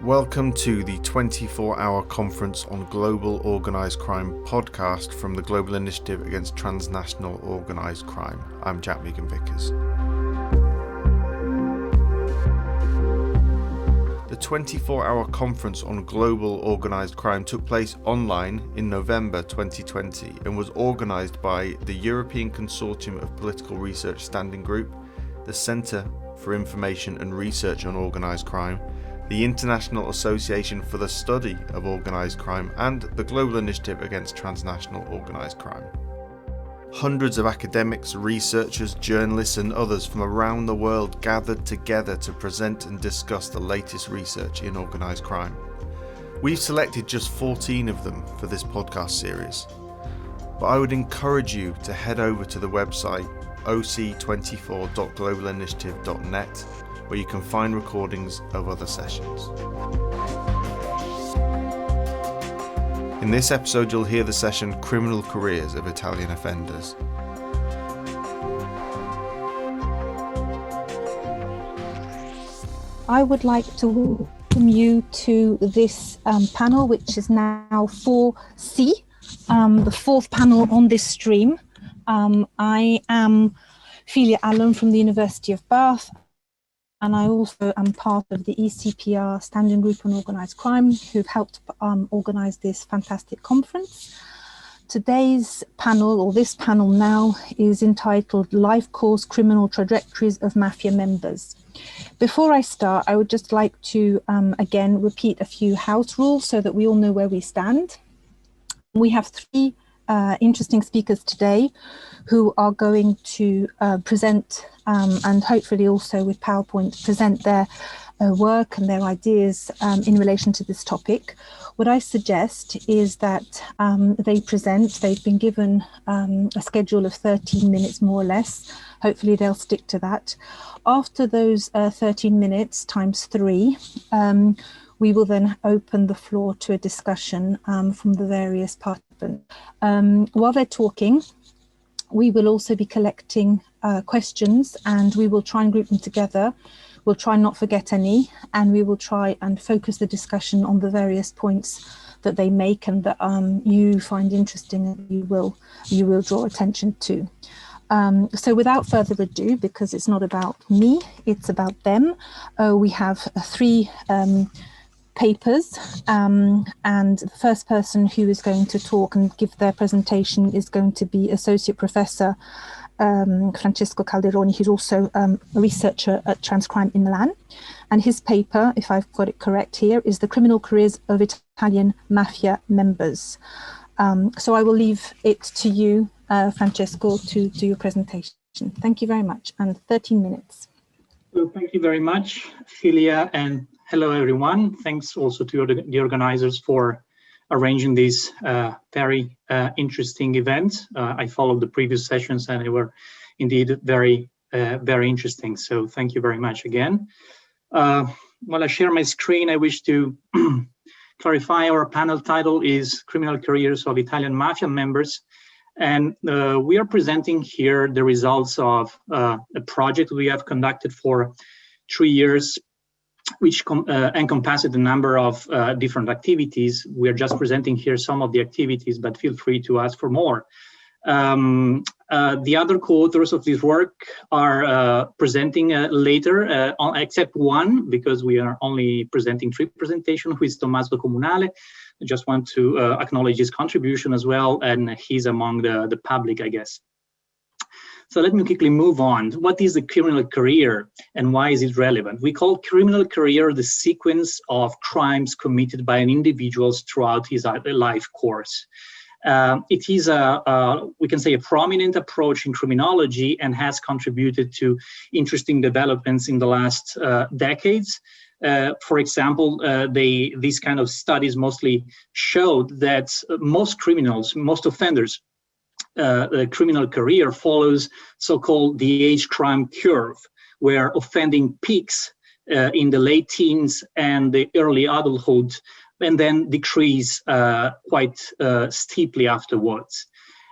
Welcome to the 24-hour conference on global organised crime podcast from the Global Initiative Against Transnational Organised Crime. I'm Jack Megan-Vickers. The 24-hour conference on global organised crime took place online in November 2020 and was organised by the European Consortium of Political Research Standing Group, the Centre for Information and Research on Organised Crime, the International Association for the Study of Organised Crime, and the Global Initiative Against Transnational Organised Crime. Hundreds of academics, researchers, journalists and others from around the world gathered together to present and discuss the latest research in organised crime. We've selected just 14 of them for this podcast series, but I would encourage you to head over to the website oc24.globalinitiative.net where you can find recordings of other sessions. In this episode, you'll hear the session Criminal Careers of Italian Offenders. I would like to welcome you to this panel, which is now 4C, the fourth panel on this stream. I am Filia Allen from the University of Bath, and I also am part of the ECPR Standing Group on Organised Crime, who've helped organise this fantastic conference. Today's panel, or this panel now, is entitled Life Course Criminal Trajectories of Mafia Members. Before I start, I would just like to, again, repeat a few house rules so that we all know where we stand. We have three interesting speakers today who are going to present and hopefully also with PowerPoint present their work and their ideas in relation to this topic. What I suggest is that they present. They've been given a schedule of 13 minutes more or less. Hopefully they'll stick to that. After those 13 minutes times 3, we will then open the floor to a discussion from the various participants. While they're talking, we will also be collecting questions and we will try and group them together. We'll try and not forget any, and we will try and focus the discussion on the various points that they make and that you find interesting and you will draw attention to. So without further ado, because it's not about me, it's about them, we have 3 papers, and the first person who is going to talk and give their presentation is going to be Associate Professor Francesco Calderoni, who's also a researcher at Transcrime in Milan. And his paper, if I've got it correct here, is The Criminal Careers of Italian Mafia Members. So I will leave it to you, Francesco, to do your presentation. Thank you very much, and 13 minutes. Well, thank you very much, Filia, and hello, everyone. Thanks also to the organizers for arranging this very interesting event. I followed the previous sessions and they were indeed very, very interesting. So thank you very much again. While I share my screen, I wish to clarify our panel title is Criminal Careers of Italian Mafia Members. And we are presenting here the results of a project we have conducted for 3 years, which encompasses a number of different activities. We are just presenting here some of the activities, but feel free to ask for more. The other co-authors of this work are presenting later, except one, because we are only presenting 3 presentations, who is Tommaso Comunale. I just want to acknowledge his contribution as well, and he's among the public, I guess. So let me quickly move on. What is the criminal career and why is it relevant? We call criminal career the sequence of crimes committed by an individual throughout his life course. It is we can say a prominent approach in criminology and has contributed to interesting developments in the last decades. For example, these kind of studies mostly showed that most criminals, most offenders, the criminal career follows so-called the age crime curve, where offending peaks in the late teens and the early adulthood, and then decrease quite steeply afterwards.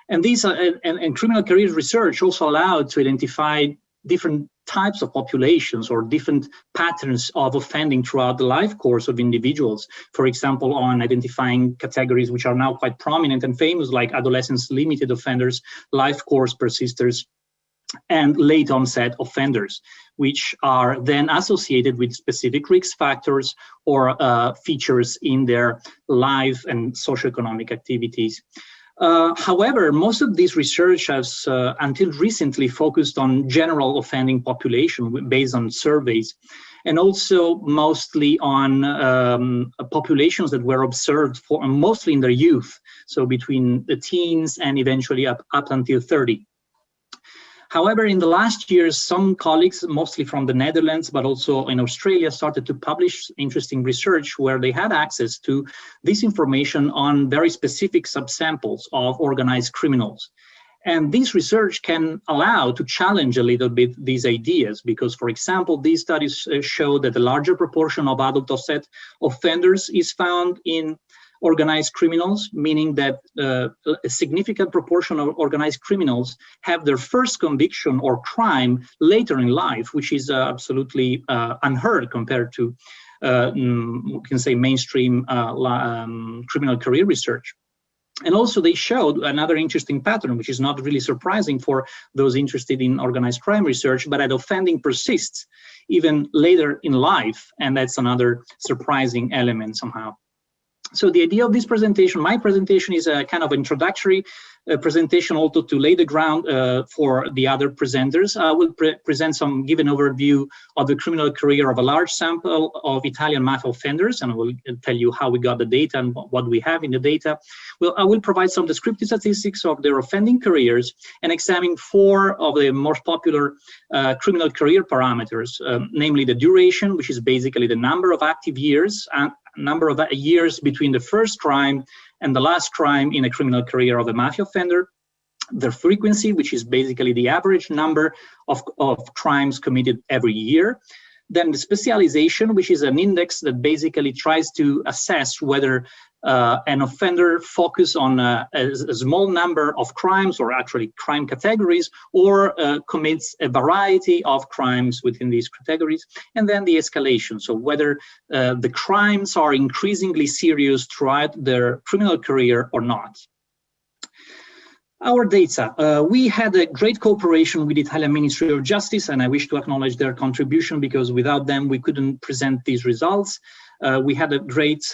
And these and criminal career research also allowed to identify different types of populations or different patterns of offending throughout the life course of individuals. For example, on identifying categories which are now quite prominent and famous, like adolescence limited offenders, life course persisters, and late onset offenders, which are then associated with specific risk factors or features in their life and socioeconomic activities. However, most of this research has until recently focused on general offending population based on surveys, and also mostly on populations that were observed for mostly in their youth, so between the teens and eventually up until 30. However, in the last years, some colleagues, mostly from the Netherlands, but also in Australia, started to publish interesting research where they had access to this information on very specific subsamples of organized criminals. And this research can allow to challenge a little bit these ideas because, for example, these studies show that a larger proportion of adult offset offenders is found in organized criminals, meaning that a significant proportion of organized criminals have their first conviction or crime later in life, which is absolutely unheard compared to, we can say, mainstream criminal career research. And also they showed another interesting pattern, which is not really surprising for those interested in organized crime research, but that offending persists even later in life. And that's another surprising element somehow. So the idea of this presentation, my presentation, is a kind of introductory presentation also to lay the ground for the other presenters. I will give an overview of the criminal career of a large sample of Italian mafia offenders, and I will tell you how we got the data and what we have in the data. Well, I will provide some descriptive statistics of their offending careers and examine 4 of the most popular criminal career parameters, namely the duration, which is basically the number of active years and number of years between the first crime and the last crime in a criminal career of a mafia offender, the frequency, which is basically the average number of crimes committed every year, then the specialization, which is an index that basically tries to assess whether an offender focuses on a small number of crimes or actually crime categories, or commits a variety of crimes within these categories, and then the escalation, so whether the crimes are increasingly serious throughout their criminal career or not. Our data, we had a great cooperation with the Italian Ministry of Justice, and I wish to acknowledge their contribution because without them we couldn't present these results. We had a great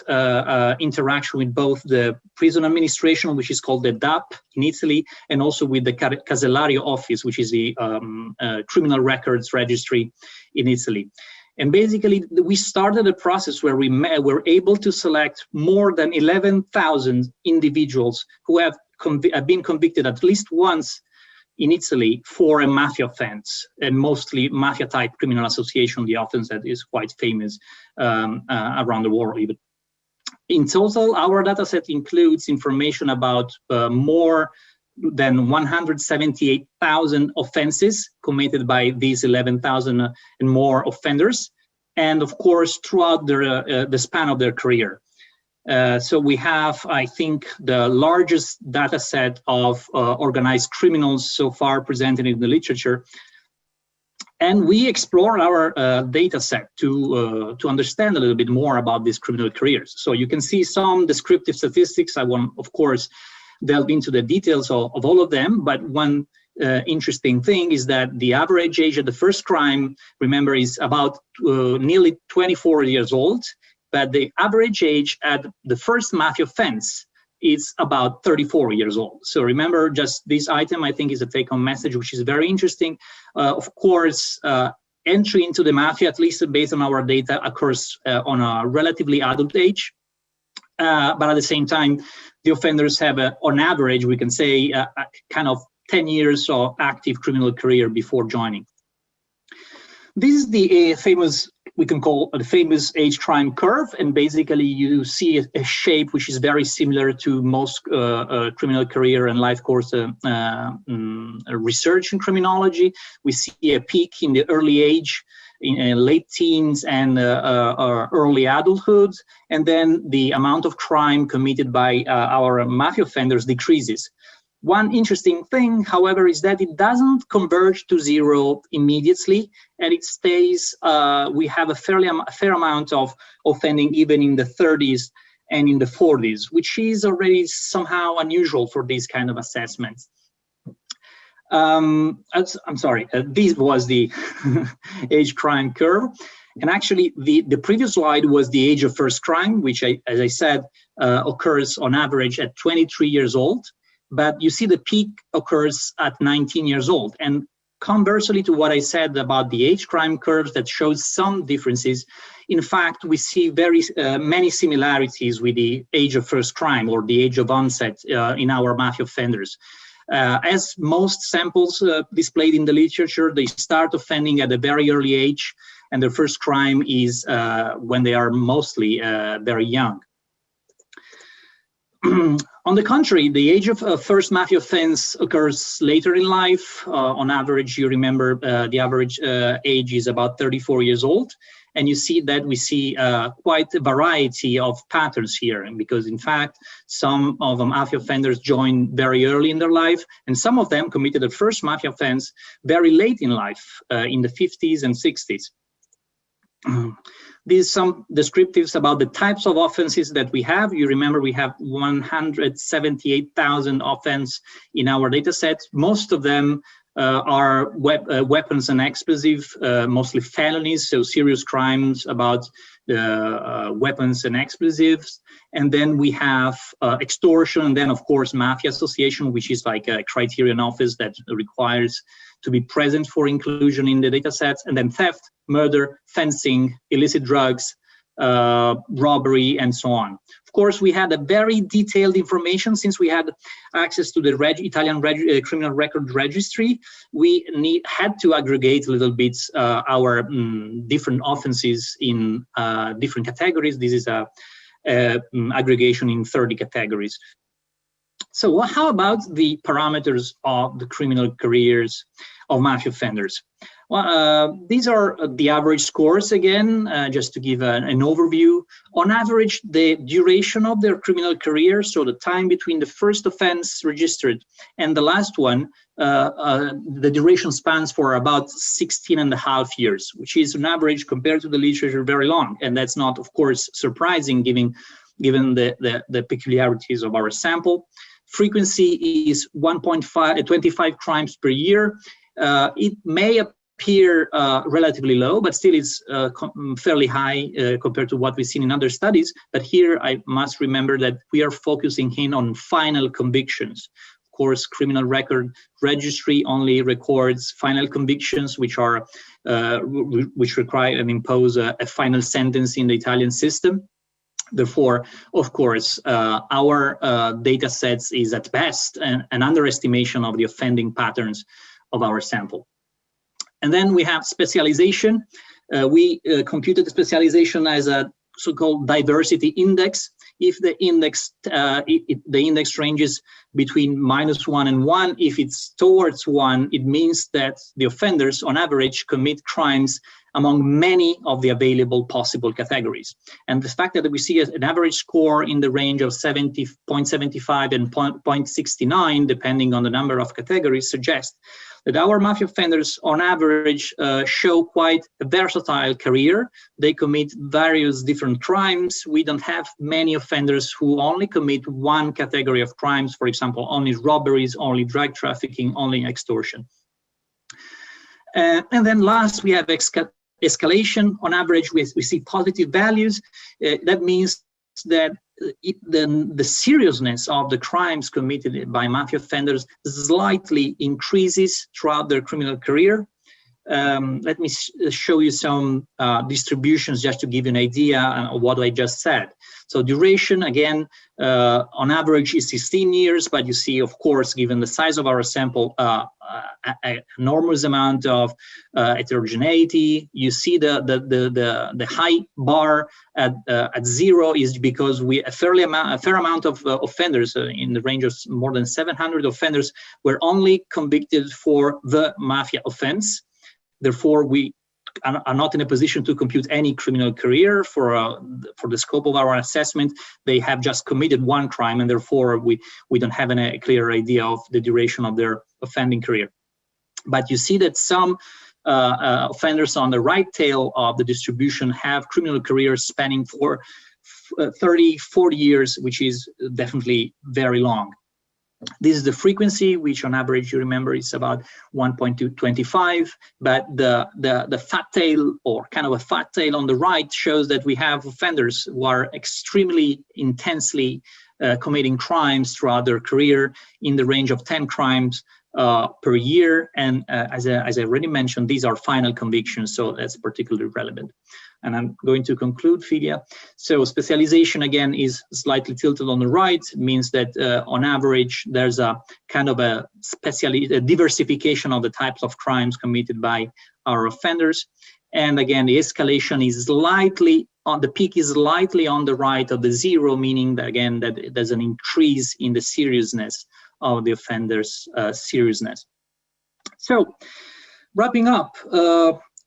interaction with both the prison administration, which is called the DAP in Italy, and also with the Casellario office, which is the criminal records registry in Italy. And basically, we started a process where we were able to select more than 11,000 individuals who have been convicted at least once in Italy for a mafia offense, and mostly mafia-type criminal association, the offense that is quite famous around the world even. In total, our dataset includes information about more than 178,000 offenses committed by these 11,000 and more offenders, and of course, throughout the span of their career. So we have, I think, the largest data set of organized criminals so far presented in the literature. And we explore our data set to understand a little bit more about these criminal careers. So you can see some descriptive statistics. I won't, of course, delve into the details of all of them, but one interesting thing is that the average age of the first crime, remember, is about nearly 24 years old. But the average age at the first mafia offense is about 34 years old. So remember, just this item, I think, is a take-home message, which is very interesting. Of course, entry into the mafia, at least based on our data, occurs on a relatively adult age. But at the same time, the offenders have, on average, we can say, a kind of 10 years of active criminal career before joining. This is the famous, we can call the famous age crime curve, and basically you see a shape which is very similar to most criminal career and life course research in criminology. We see a peak in the early age, in late teens and early adulthood, and then the amount of crime committed by our mafia offenders decreases. One interesting thing, however, is that it doesn't converge to zero immediately, and it stays, we have a fair amount of offending even in the 30s and in the 40s, which is already somehow unusual for these kind of assessments. I'm sorry, this was the age crime curve. And actually, the previous slide was the age of first crime, which, as I said, occurs on average at 23 years old. But you see the peak occurs at 19 years old. And conversely to what I said about the age crime curves that shows some differences, in fact, we see very many similarities with the age of first crime or the age of onset in our mafia offenders. As most samples displayed in the literature, they start offending at a very early age, and their first crime is when they are mostly very young. On the contrary, the age of first mafia offense occurs later in life. On average, you remember the average age is about 34 years old. And you see that we see quite a variety of patterns here. And because in fact, some of the mafia offenders join very early in their life, and some of them committed the first mafia offense very late in life, in the 50s and 60s. These some descriptives about the types of offenses that we have. You remember we have 178,000 offenses in our data set. Most of them are weapons and explosive, mostly felonies, so serious crimes about weapons and explosives. And then we have extortion, and then of course mafia association, which is like a criterion office that requires to be present for inclusion in the data sets, and then theft, murder, fencing, illicit drugs, robbery, and so on. Of course, we had a very detailed information since we had access to the Italian criminal record registry. We had to aggregate a little bit our different offenses in different categories. This is a aggregation in 30 categories. So how about the parameters of the criminal careers of mafia offenders? Well, these are the average scores again, just to give an overview. On average, the duration of their criminal career, so the time between the first offense registered and the last one, the duration spans for about 16.5 years, which is an average compared to the literature very long. And that's not, of course, surprising given the peculiarities of our sample. Frequency is 25 crimes per year. It may appear relatively low, but still it's fairly high compared to what we've seen in other studies. But here I must remember that we are focusing in on final convictions. Of course, criminal record registry only records final convictions, which are which require and impose a final sentence in the Italian system. Therefore, of course, our data sets is at best an underestimation of the offending patterns of our sample. And then we have specialization. We computed the specialization as a so-called diversity index. If the index the index ranges between -1 and 1, if it's towards 1, it means that the offenders on average commit crimes among many of the available possible categories. And the fact that we see an average score in the range of 0.75 and 0.69, depending on the number of categories, suggests that our mafia offenders on average show quite a versatile career. They commit various different crimes. We don't have many offenders who only commit one category of crimes, for example, only robberies, only drug trafficking, only extortion. And then last, we have escalation. On average, we see positive values. That means that the seriousness of the crimes committed by mafia offenders slightly increases throughout their criminal career. Let me show you some distributions just to give you an idea of what I just said. So duration, again, on average is 16 years, but you see, of course, given the size of our sample, an enormous amount of heterogeneity. You see the high bar at 0 is because a fair amount of offenders in the range of more than 700 offenders were only convicted for the mafia offense. Therefore, we are not in a position to compute any criminal career for the scope of our assessment. They have just committed one crime, and therefore we don't have a clear idea of the duration of their offending career. But you see that some offenders on the right tail of the distribution have criminal careers spanning for 30, 40 years, which is definitely very long. This is the frequency, which on average, you remember, is about 1.225, but the fat tail, or kind of a fat tail on the right, shows that we have offenders who are extremely intensely committing crimes throughout their career in the range of 10 crimes per year. And as I already mentioned, these are final convictions, so that's particularly relevant. And I'm going to conclude, Fidia. So specialization, again, is slightly tilted on the right. It means that on average, there's a kind of a diversification of the types of crimes committed by our offenders. And again, the escalation is slightly on the peak, is slightly on the right of the zero, meaning that, again, that there's an increase in the seriousness of the offender's seriousness. So wrapping up,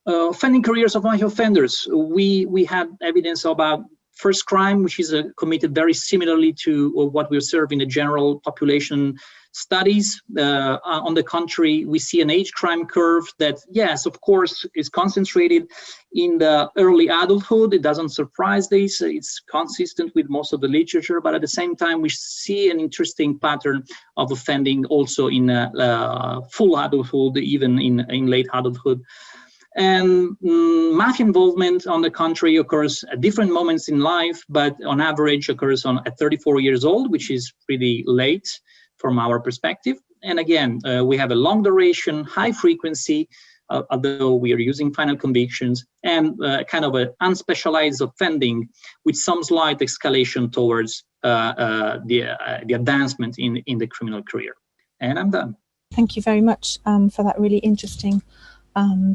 offending careers of mafiot offenders, we had evidence about first crime, which is committed very similarly to what we observe in the general population studies. On the contrary, we see an age crime curve that, yes, of course, is concentrated in the early adulthood. It doesn't surprise this. It's consistent with most of the literature, but at the same time, we see an interesting pattern of offending also in full adulthood, even in late adulthood. And mafia involvement, on the contrary, occurs at different moments in life, but on average occurs at 34 years old, which is pretty late from our perspective. And again, we have a long duration, high frequency, although we are using final convictions, and kind of an unspecialized offending with some slight escalation towards the advancement in the criminal career. And I'm done. Thank you very much for that really interesting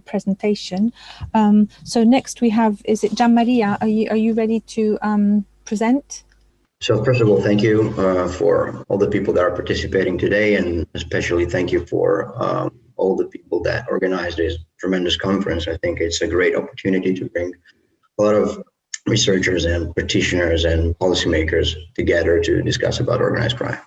presentation. So next we have, is it Gian Maria? Are you ready to present? So first of all, thank you for all the people that are participating today, and especially thank you for all the people that organized this tremendous conference. I think it's a great opportunity to bring a lot of researchers and practitioners and policymakers together to discuss about organized crime.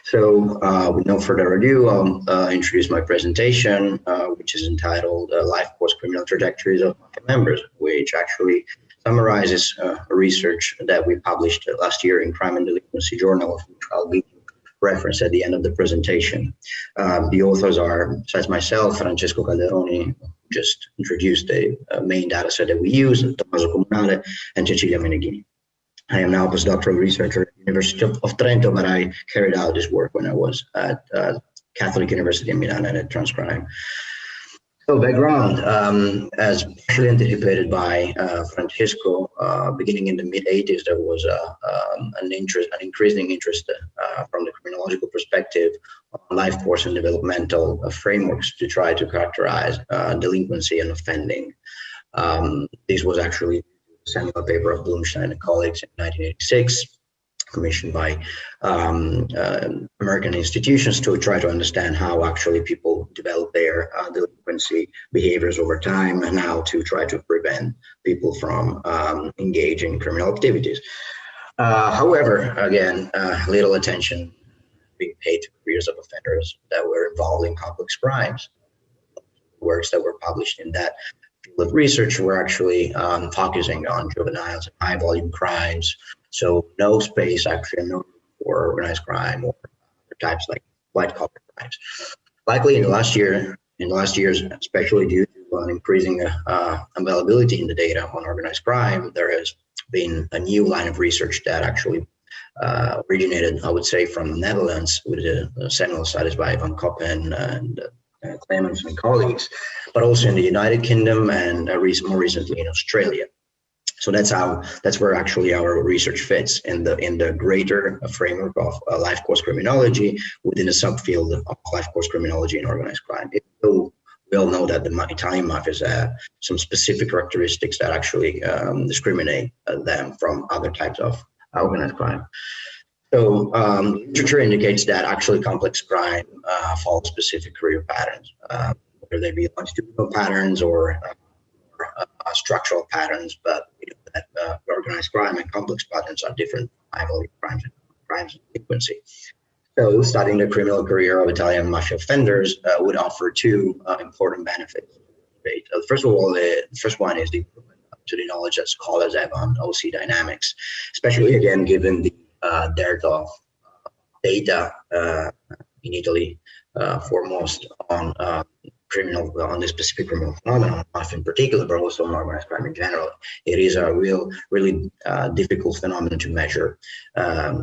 So with no further ado, I'll introduce my presentation, which is entitled Life Post-Criminal Trajectories of Mafia Members, which actually summarizes research that we published last year in Crime and Delinquency Journal, of which I'll give you reference at the end of the presentation. The authors are, besides myself, Francesco Calderoni, who just introduced the main data set that we use, Tommaso Comunale, and Cecilia Meneghini. I am now a postdoctoral researcher at the University of Trento, but I carried out this work when I was at Catholic University in Milan and at Transcrime. So background, as partially anticipated by Francesco, beginning in the mid-80s, there was an increasing interest from the criminological perspective on life course and developmental frameworks to try to characterize delinquency and offending. This was actually a seminal paper of Blumstein and colleagues in 1986, commissioned by American institutions to try to understand how actually people develop their delinquency behaviors over time, and how to try to prevent people from engaging in criminal activities. However, again, little attention being paid to careers of offenders that were involved in complex crimes. Works that were published in that field of research were actually focusing on juveniles and high volume crimes. So no space actually for organized crime or types like white collar crimes. Likely in the last years, especially due to an increasing availability in the data on organized crime, there has been a new line of research that actually originated, I would say, from the Netherlands with the seminal studies by Van Koppen and Clemens and colleagues, but also in the United Kingdom and more recently in Australia. So that's where actually our research fits in the greater framework of life course criminology within a subfield of life course criminology and organized crime. So we all know that the Italian mafias have some specific characteristics that actually discriminate them from other types of organized crime. So literature indicates that actually complex crime follows specific career patterns, whether they be longitudinal patterns or structural patterns, but that organized crime and complex patterns are different high-value crimes and frequency. So studying the criminal career of Italian mafia offenders would offer two important benefits. First of all, the first one is the to the knowledge that scholars have on OC dynamics, especially again given the dearth of data in Italy, foremost on on the specific criminal phenomenon, mafia in particular, but also on organized crime in general. It is a really difficult phenomenon to measure.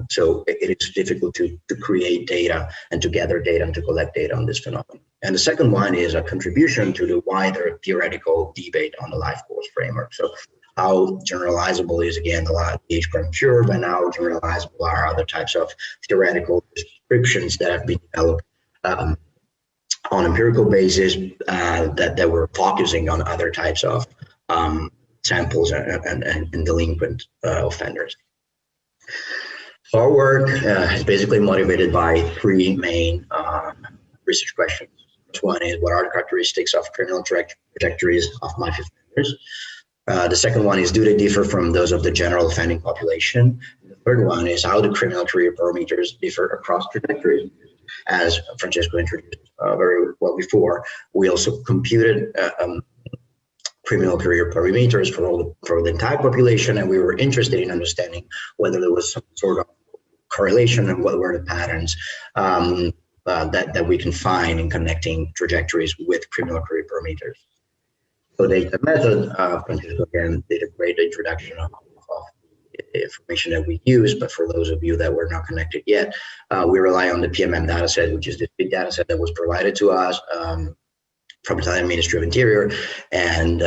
So it is difficult to create data and to gather data and to collect data on this phenomenon. And the second one is a contribution to the wider theoretical debate on the life course framework. So how generalizable is, again, the age crime curve, and how generalizable are other types of theoretical descriptions that have been developed on empirical basis that were focusing on other types of samples and delinquent offenders. So our work is basically motivated by three main research questions. First one is, what are the characteristics of criminal trajectories of mafia offenders? The second one is, do they differ from those of the general offending population? The third one is, how do criminal career parameters differ across trajectories? As Francesco introduced very well before, we also computed criminal career parameters for the entire population, and we were interested in understanding whether there was some sort of correlation and what were the patterns that we can find in connecting trajectories with criminal career parameters. So the method, Francesco again did a great introduction of the information that we use, but for those of you that were not connected yet, we rely on the PMM dataset, which is the big dataset that was provided to us from the Italian Ministry of Interior, and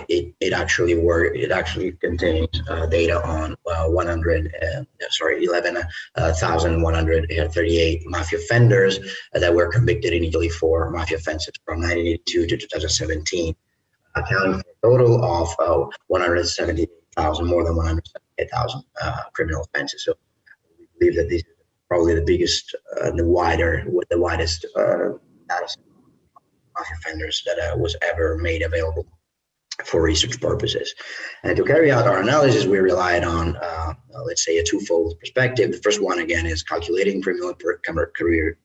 it actually contains data on 11,138 mafia offenders that were convicted in Italy for mafia offenses from 1982 to 2017, accounting for a total of 170,000, more than 178,000 criminal offenses. So we believe that this is probably the biggest, the widest data set of offenders that was ever made available for research purposes. And to carry out our analysis, we relied on, let's say, a twofold perspective. The first one, again, is calculating criminal career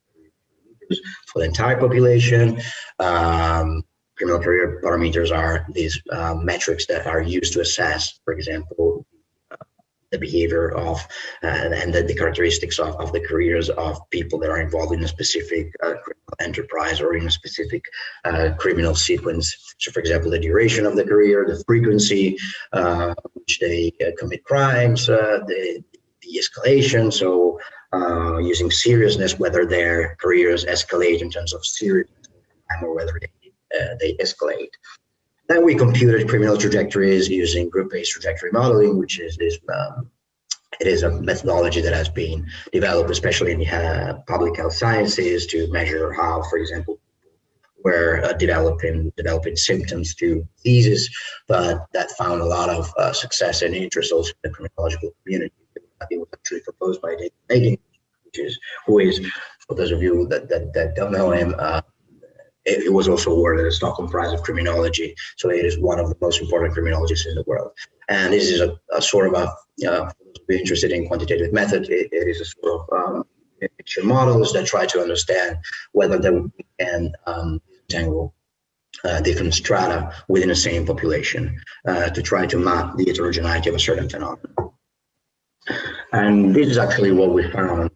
for the entire population. Criminal career parameters are these metrics that are used to assess, for example, the behavior of and the characteristics of the careers of people that are involved in a specific criminal enterprise or in a specific criminal sequence. So, for example, the duration of the career, the frequency which they commit crimes, the escalation. So, using seriousness, whether their careers escalate in terms of seriousness or whether they escalate. Then we computed criminal trajectories using group-based trajectory modeling, which is this. It is a methodology that has been developed, especially in public health sciences, to measure how, for example, we're developing symptoms to diseases, but that found a lot of success and interest also in the criminological community. It was actually proposed by David Megan, who is, for those of you that don't know him, it was also awarded the Stockholm Prize of Criminology, so it is one of the most important criminologists in the world. And this is a sort of be interested in quantitative method. It is a sort of picture models that try to understand whether they can tangle different strata within the same population to try to map the heterogeneity of a certain phenomenon. And this is actually what we found.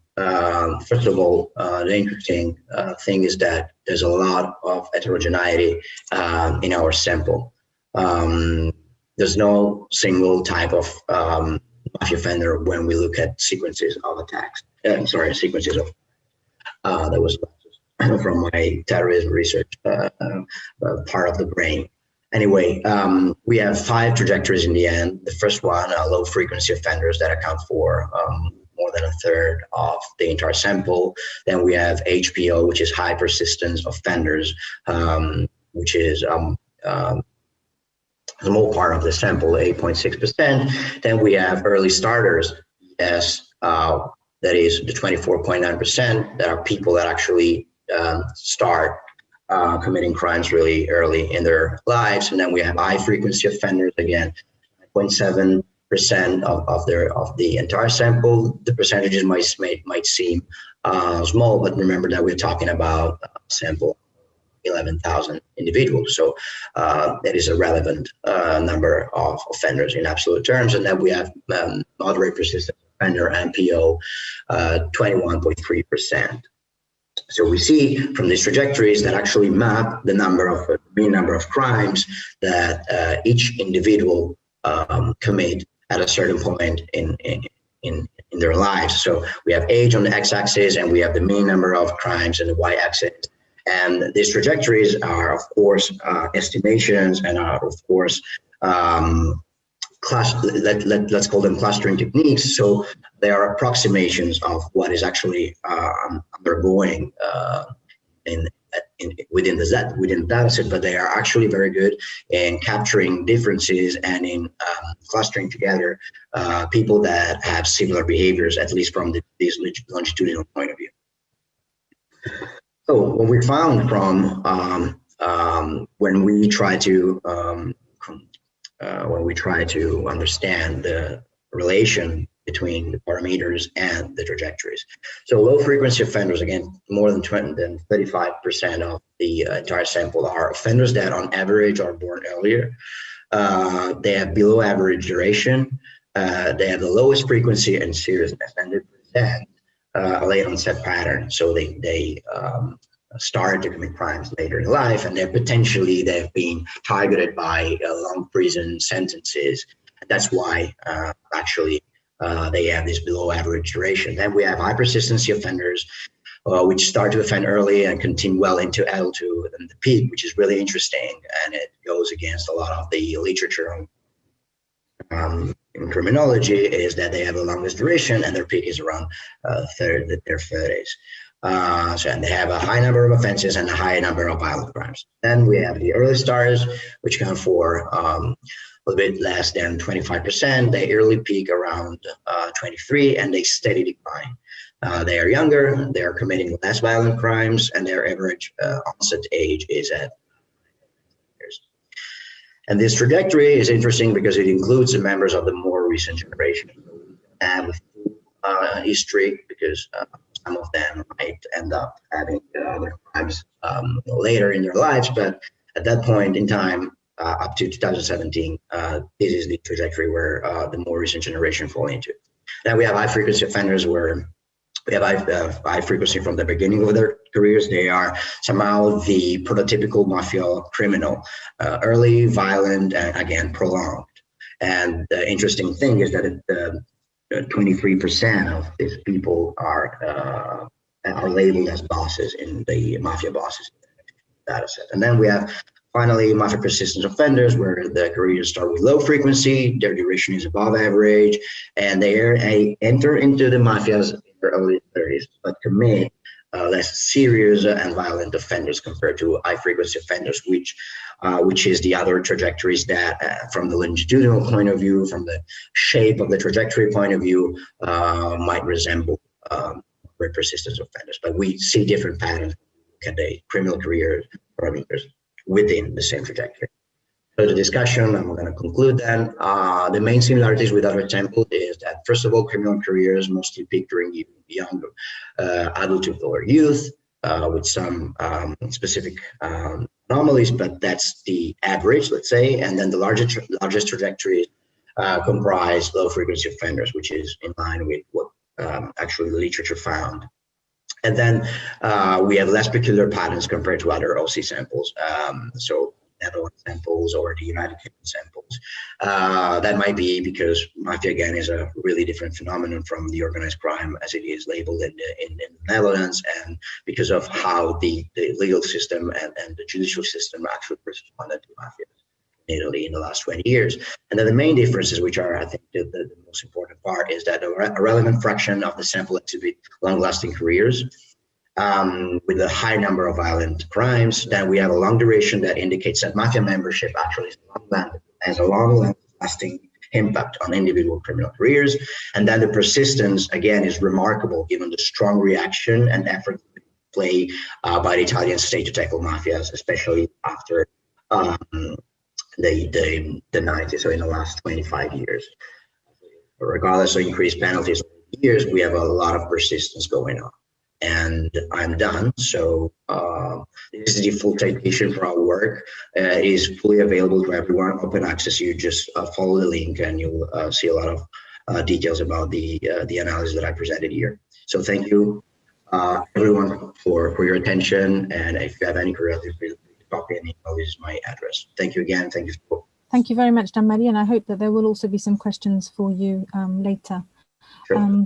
First of all, the interesting thing is that there's a lot of heterogeneity in our sample. There's no single type of mafia offender when we look at sequences of attacks. Sequences of that was from my terrorism research part of the brain. Anyway, we have 5 trajectories in the end. The first one, low frequency offenders that account for more than a third of the entire sample. Then we have HPO, which is high persistence offenders, which is a small part of the sample, 8.6%. Then we have early starters, that is the 24.9%, that are people that actually start committing crimes really early in their lives. And then we have high frequency offenders, again, 0.7% of the entire sample. The percentages might seem small, but remember that we're talking about a sample 11,000 individuals. So that is a relevant number of offenders in absolute terms. And then we have moderate persistent offender, MPO, 21.3%. So we see from these trajectories that actually map the mean number of crimes that each individual commit at a certain point in their lives. So we have age on the x-axis, and we have the mean number of crimes on the y-axis. And these trajectories are, of course, estimations, and are, of course, let's call them clustering techniques. So they are approximations of what is actually undergoing within the data set, but they are actually very good in capturing differences and in clustering together people that have similar behaviors, at least from this longitudinal point of view. So what we found from when we try to understand the relation between the parameters and the trajectories. So low frequency offenders, again, more than 35% of the entire sample are offenders that on average are born earlier. They have below average duration. They have the lowest frequency and seriousness, and they present a late onset pattern. So they start to commit crimes later in life, and they've been targeted by long prison sentences. That's why actually they have this below average duration. Then we have high persistency offenders, which start to offend early and continue well into adulthood. And the peak, which is really interesting, and it goes against a lot of the literature in criminology, is that they have the longest duration, and their peak is around their 30s. And they have a high number of offenses and a high number of violent crimes. Then we have the early starters, which count for a little bit less than 25%. They early peak around 23, and they steady decline. They are younger, they are committing less violent crimes, and their average onset age is at years. And this trajectory is interesting because it includes the members of the more recent generation. And history, because some of them might end up having other crimes later in their lives, but at that point in time, up to 2017, this is the trajectory where the more recent generation fall into. Then we have high frequency offenders, where we have high frequency from the beginning of their careers. They are somehow the prototypical mafia criminal, early, violent, and again, prolonged. And the interesting thing is that 23% of these people are labeled as bosses in the mafia bosses data set. And then we have finally mafia persistent offenders, where the careers start with low frequency, their duration is above average, and they enter into the mafias in their early 30s, but commit less serious and violent offenders compared to high frequency offenders, which is the other trajectories that from the longitudinal point of view, from the shape of the trajectory point of view, might resemble very persistent offenders. But we see different patterns at the criminal career parameters within the same trajectory. So the discussion, I'm going to conclude then. The main similarities with other samples is that, first of all, criminal careers mostly peak during young adulthood or youth, with some specific anomalies, but that's the average, let's say. And then the largest trajectories comprise low frequency offenders, which is in line with what actually the literature found. And then we have less peculiar patterns compared to other OC samples. So Netherlands samples or the United Kingdom samples. That might be because mafia, again, is a really different phenomenon from the organized crime as it is labeled in the Netherlands, and because of how the legal system and the judicial system actually responded to mafia in Italy in the last 20 years. And then the main differences, which are, I think, the most important part, is that a relevant fraction of the sample exhibit long-lasting careers, with a high number of violent crimes. Then we have a long duration that indicates that mafia membership actually has a long-lasting impact on individual criminal careers. And then the persistence, again, is remarkable given the strong reaction and effort play by the Italian state to tackle mafias, especially after the 90s, so in the last 25 years. Regardless of increased penalties over the years, we have a lot of persistence going on. And I'm done. So this is the full citation for our work. It is fully available to everyone, open access. You just follow the link and you'll see a lot of details about the analysis that I presented here. So thank you, everyone, for your attention. And if you have any curiosity, please copy and email. This is my address. Thank you again. Thank you. Thank you very much, Gianmaria, and I hope that there will also be some questions for you later. Sure.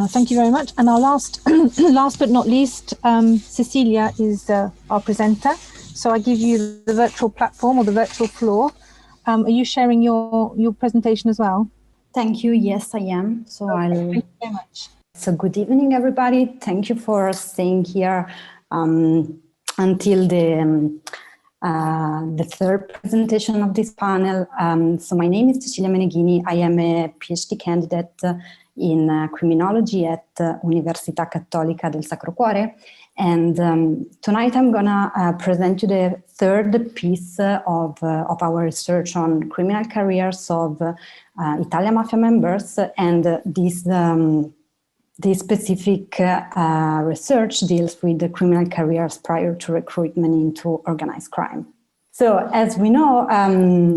Thank you very much. And our last but not least, Cecilia is our presenter. So I give you the virtual platform or the virtual floor. Are you sharing your presentation as well? Thank you. Yes, I am. So Thank you very much. So good evening, everybody. Thank you for staying here until the third presentation of this panel. So my name is Cecilia Meneghini. I am a PhD candidate in criminology at Università Cattolica del Sacro Cuore. And tonight I'm gonna present you the third piece of our research on criminal careers of Italian mafia members. And this specific research deals with the criminal careers prior to recruitment into organized crime. So as we know,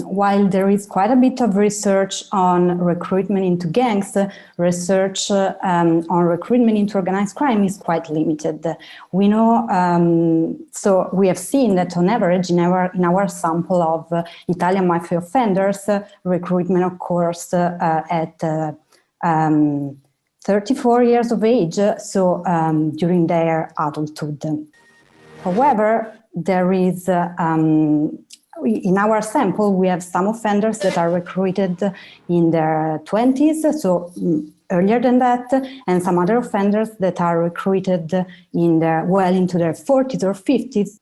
while there is quite a bit of research on recruitment into gangs, research on recruitment into organized crime is quite limited. We know, so we have seen that on average in our sample of Italian mafia offenders, recruitment occurs at 34 years of age, so during their adulthood. However, there is, in our sample, we have some offenders that are recruited in their 20s, so earlier than that, and some other offenders that are recruited well into their 40s or 50s.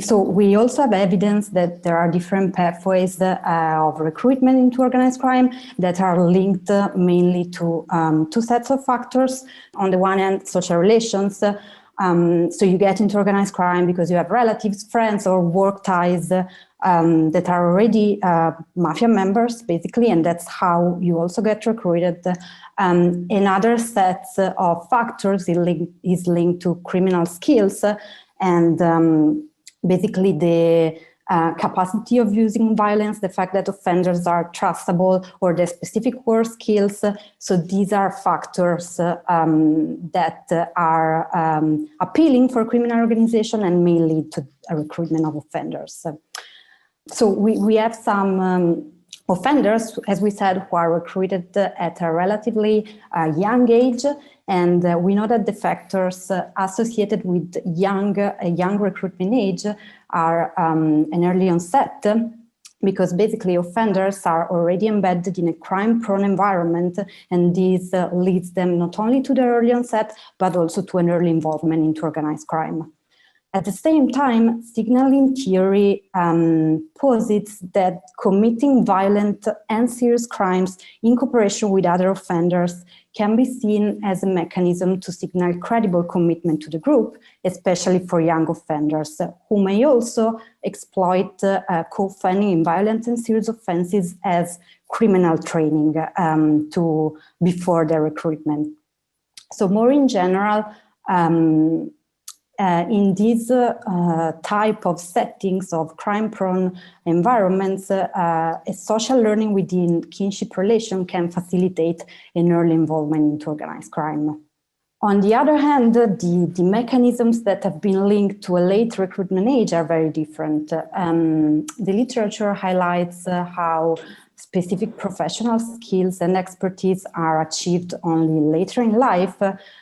So we also have evidence that there are different pathways of recruitment into organized crime that are linked mainly to two sets of factors. On the one hand, social relations. So you get into organized crime because you have relatives, friends, or work ties that are already mafia members, basically, and that's how you also get recruited. Another set of factors is linked to criminal skills and basically the capacity of using violence, the fact that offenders are trustable, or their specific work skills. So these are factors that are appealing for criminal organization and may lead to a recruitment of offenders. So we have some offenders, as we said, who are recruited at a relatively young age. And we know that the factors associated with a young recruitment age are an early onset, because basically offenders are already embedded in a crime-prone environment, and this leads them not only to the early onset, but also to an early involvement into organized crime. At the same time, signaling theory posits that committing violent and serious crimes in cooperation with other offenders can be seen as a mechanism to signal credible commitment to the group, especially for young offenders, who may also exploit co-offending in violent and serious offenses as criminal training before their recruitment. So more in general, in these type of settings of crime-prone environments, a social learning within kinship relation can facilitate an early involvement into organized crime. On the other hand, the mechanisms that have been linked to a late recruitment age are very different. The literature highlights how specific professional skills and expertise are achieved only later in life.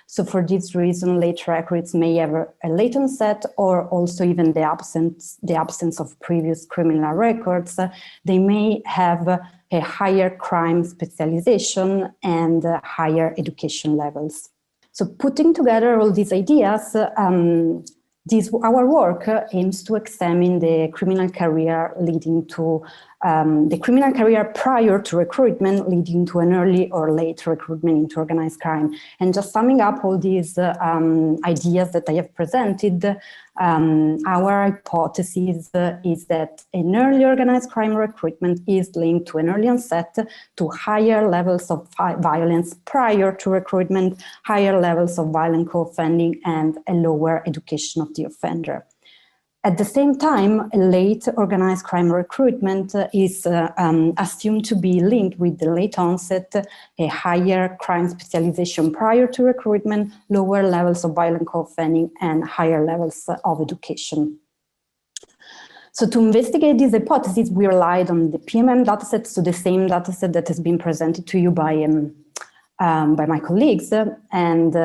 So for this reason, late recruits may have a late onset, or also even the absence of previous criminal records. They may have a higher crime specialization and higher education levels. So putting together all these ideas, our work aims to examine the criminal career leading to the criminal career prior to recruitment, leading to an early or late recruitment into organized crime. And just summing up all these ideas that I have presented, our hypothesis is that an early organized crime recruitment is linked to an early onset to higher levels of violence prior to recruitment, higher levels of violent co-offending, and a lower education of the offender. At the same time, late organized crime recruitment is assumed to be linked with the late onset, a higher crime specialization prior to recruitment, lower levels of violent co-offending, and higher levels of education. So to investigate this hypothesis, we relied on the PMM dataset, so the same dataset that has been presented to you by my colleagues, and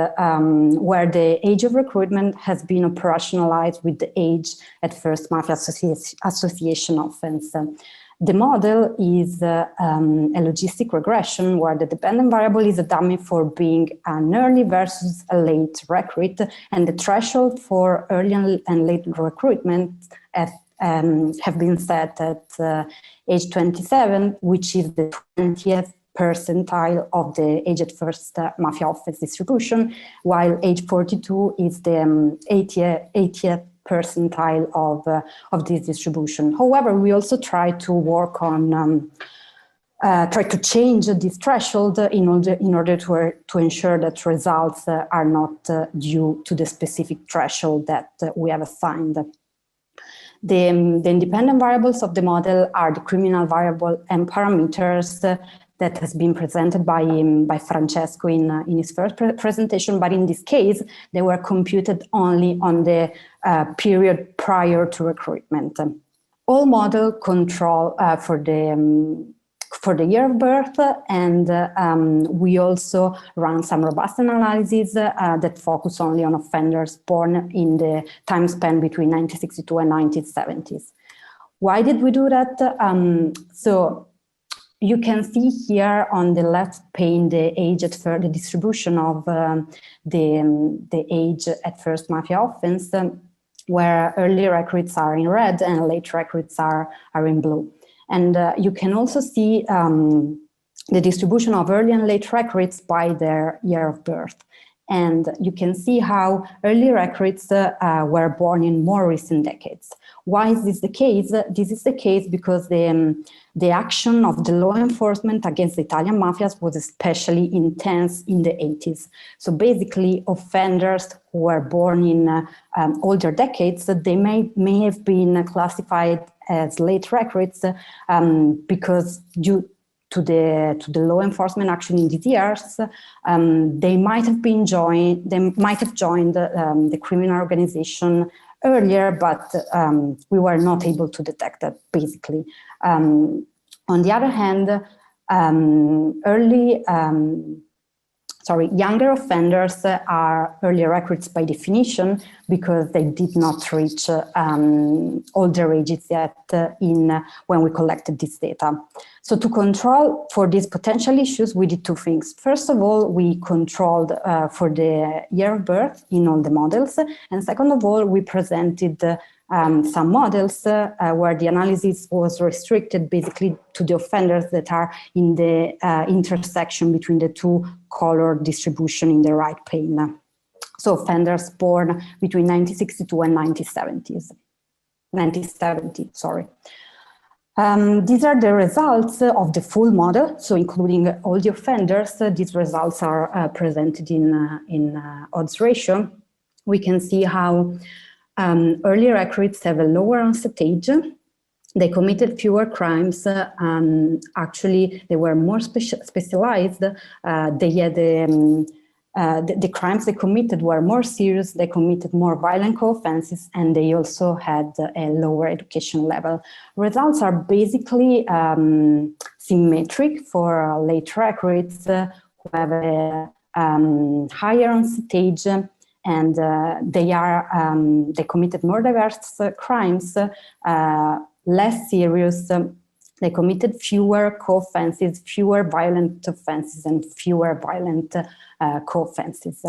where the age of recruitment has been operationalized with the age at first mafia association offense. The model is a logistic regression where the dependent variable is a dummy for being an early versus a late recruit, and the threshold for early and late recruitment have been set at age 27, which is the 20th percentile of the age at first mafia offense distribution, while age 42 is the 80th percentile of this distribution. However, we also try to work on try to change this threshold in order to ensure that results are not due to the specific threshold that we have assigned. The independent variables of the model are the criminal variable and parameters that has been presented by Francesco in his first presentation, but in this case, they were computed only on the period prior to recruitment. All model control for the year of birth, and we also run some robust analyses that focus only on offenders born in the time span between 1962 and 1970s. Why did we do that? So you can see here on the left pane the age at first, the distribution of the age at first mafia offense, where early recruits are in red and late recruits are in blue. And you can also see the distribution of early and late recruits by their year of birth. And you can see how early recruits were born in more recent decades. Why is this the case? This is the case because the action of the law enforcement against the Italian mafias was especially intense in the 80s. So basically, offenders who were born in older decades, they may have been classified as late recruits because due to the law enforcement action in these years, they might have joined the criminal organization earlier, but we were not able to detect that, basically. On the other hand, younger offenders are early recruits by definition because they did not reach older ages yet when we collected this data. So to control for these potential issues, we did two things. First of all, we controlled for the year of birth in all the models. And second of all, we presented some models where the analysis was restricted basically to the offenders that are in the intersection between the two color distribution in the right pane. So offenders born between 1962 and 1970, sorry. These are the results of the full model, so including all the offenders. These results are presented in odds ratio. We can see how early recruits have a lower onset age. They committed fewer crimes. Actually, they were more specialized. They had the crimes they committed were more serious. They committed more violent co-offenses, and they also had a lower education level. Results are basically symmetric for late recruits who have a higher onset age, and they committed more diverse crimes, less serious. They committed fewer co-offenses, fewer violent offenses, and fewer violent co-offenses.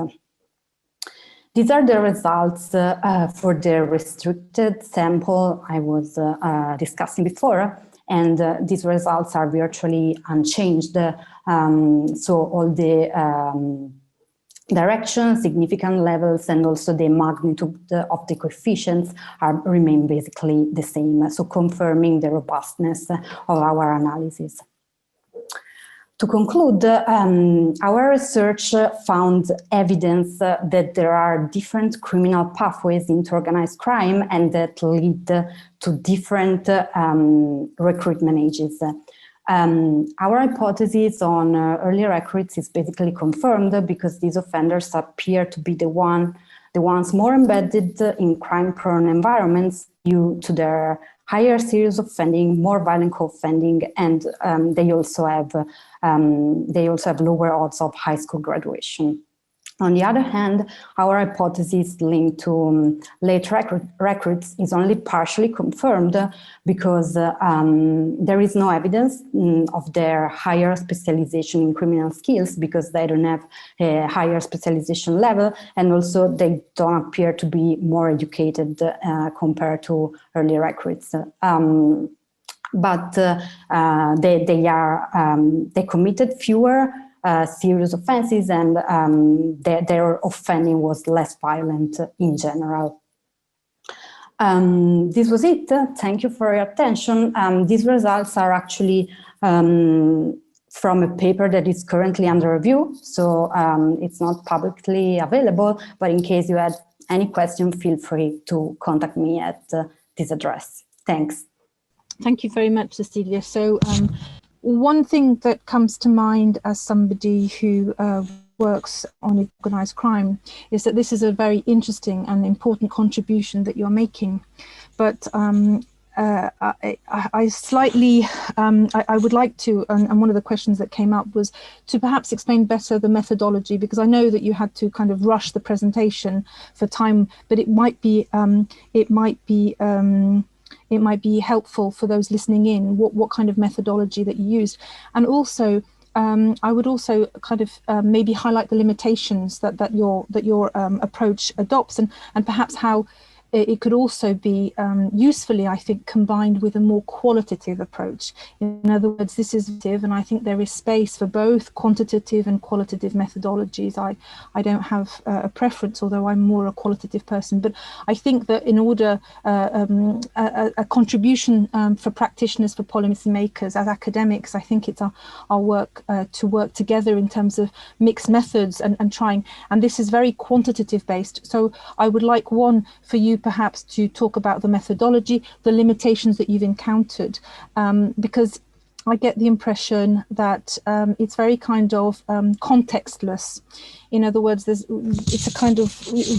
These are the results for the restricted sample I was discussing before, and these results are virtually unchanged. So all the direction, significant levels, and also the magnitude of the coefficients remain basically the same, so confirming the robustness of our analysis. To conclude, our research found evidence that there are different criminal pathways into organized crime and that lead to different recruitment ages. Our hypothesis on early recruits is basically confirmed because these offenders appear to be the ones more embedded in crime-prone environments due to their higher serious offending, more violent co-offending, and they also have lower odds of high school graduation. On the other hand, our hypothesis linked to late recruits is only partially confirmed because there is no evidence of their higher specialization in criminal skills because they don't have a higher specialization level, and also they don't appear to be more educated compared to early recruits. But they committed fewer serious offenses, and their offending was less violent in general. This was it. Thank you for your attention. These results are actually from a paper that is currently under review, so it's not publicly available, but in case you had any question, feel free to contact me at this address. Thanks. Thank you very much, Cecilia. So one thing that comes to mind as somebody who works on organised crime is that this is a very interesting and important contribution that you're making. But I slightly, I would like to, and one of the questions that came up was to perhaps explain better the methodology, because I know that you had to kind of rush the presentation for time, but it might be helpful for those listening in, what kind of methodology that you used. And also, I would also kind of maybe highlight the limitations that your approach adopts, and perhaps how it could also be usefully, I think, combined with a more qualitative approach. In other words, this is, and I think there is space for both quantitative and qualitative methodologies. I don't have a preference, although I'm more a qualitative person, but I think that in order, a contribution for practitioners, for policy makers, as academics, I think it's our work to work together in terms of mixed methods and trying, and this is very quantitative based. So I would like for you perhaps to talk about the methodology, the limitations that you've encountered, because I get the impression that it's very kind of contextless. In other words, it's a kind of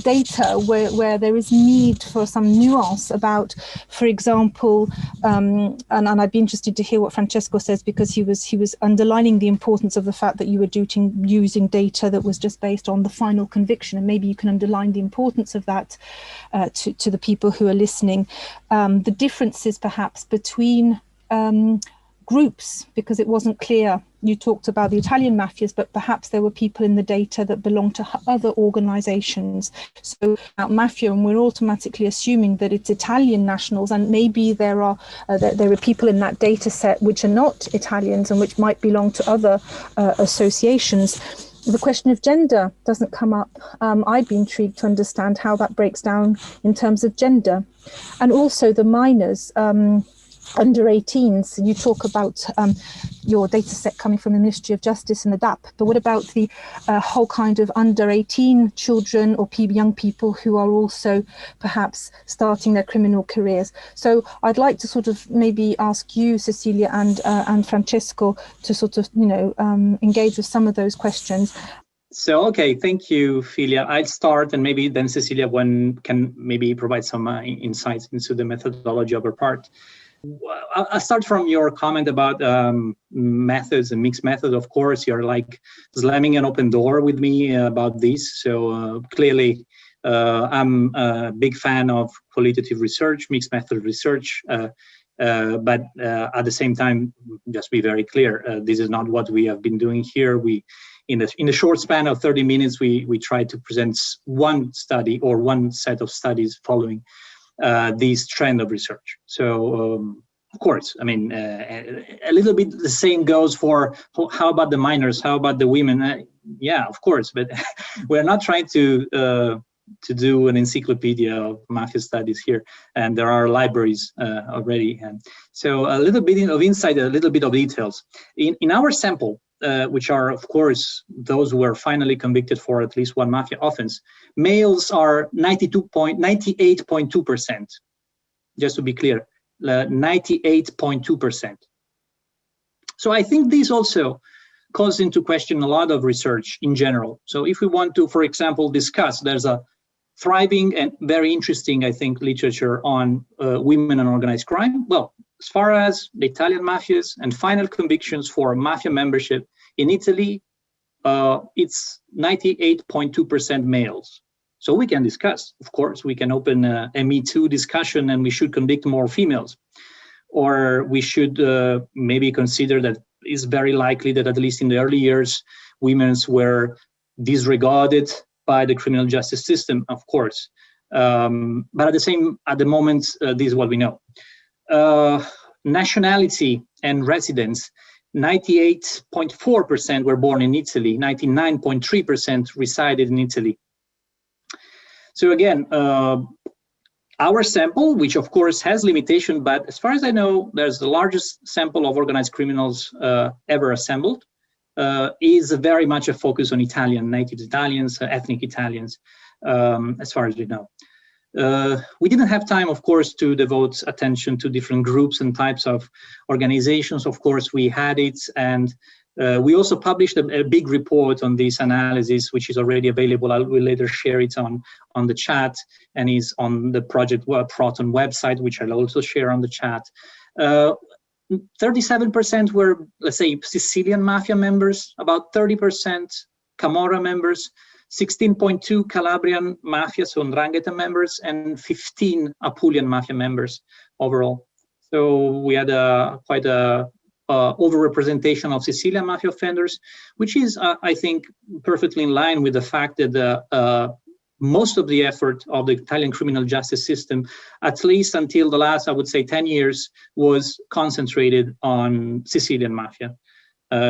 data where there is need for some nuance about, for example, and I'd be interested to hear what Francesco says, because he was underlining the importance of the fact that you were using data that was just based on the final conviction, and maybe you can underline the importance of that to the people who are listening. The differences perhaps between groups, because it wasn't clear. You talked about the Italian mafias, but perhaps there were people in the data that belonged to other organizations. So about mafia, and we're automatically assuming that it's Italian nationals, and maybe there are people in that data set which are not Italians and which might belong to other associations. The question of gender doesn't come up. I'd be intrigued to understand how that breaks down in terms of gender, and also the minors. Under 18s, you talk about your data set coming from the Ministry of Justice and the DAP, but what about the whole kind of under 18 children or young people who are also perhaps starting their criminal careers? So I'd like to sort of maybe ask you, Cecilia, and Francesco, to sort of, engage with some of those questions. So, okay, thank you, Filia. I'll start, and maybe then Cecilia can maybe provide some insights into the methodology of her part. I'll start from your comment about methods and mixed methods. Of course, you're like slamming an open door with me about this. So clearly, I'm a big fan of qualitative research, mixed method research. But at the same time, just be very clear, this is not what we have been doing here. in the short span of 30 minutes, we try to present one study or one set of studies following this trend of research. So, of course, I mean, a little bit the same goes for how about the minors, how about the women? Yeah, of course, but we're not trying to do an encyclopedia of mafia studies here, and there are libraries already. And so a little bit of insight, a little bit of details. In our sample, which are, of course, those who were finally convicted for at least one mafia offense, males are 98.2%, just to be clear, 98.2%. So I think this also calls into question a lot of research in general. So if we want to, for example, discuss, there's a thriving and very interesting, I think, literature on women and organized crime. Well, as far as the Italian mafias and final convictions for mafia membership in Italy, it's 98.2% males. So we can discuss, of course, we can open a Me Too discussion and we should convict more females. Or we should maybe consider that it's very likely that at least in the early years, women were disregarded by the criminal justice system, of course. But at the moment, this is what we know. Nationality and residence, 98.4% were born in Italy, 99.3% resided in Italy. So again, our sample, which of course has limitation, but as far as I know, there's the largest sample of organized criminals ever assembled, is very much a focus on Italian, native Italians, ethnic Italians, as far as we know. We didn't have time, of course, to devote attention to different groups and types of organizations. Of course, we had it, and we also published a big report on this analysis, which is already available. I will later share it on the chat, and is on the Project Proton website, which I'll also share on the chat. 37% were, let's say, Sicilian mafia members, about 30% Camorra members, 16.2 Calabrian mafia, so 'Ndrangheta members, and 15 Apulian mafia members overall. So we had quite a overrepresentation of Sicilian mafia offenders, which is, I think, perfectly in line with the fact that most of the effort of the Italian criminal justice system, at least until the last, I would say, 10 years, was concentrated on Sicilian mafia.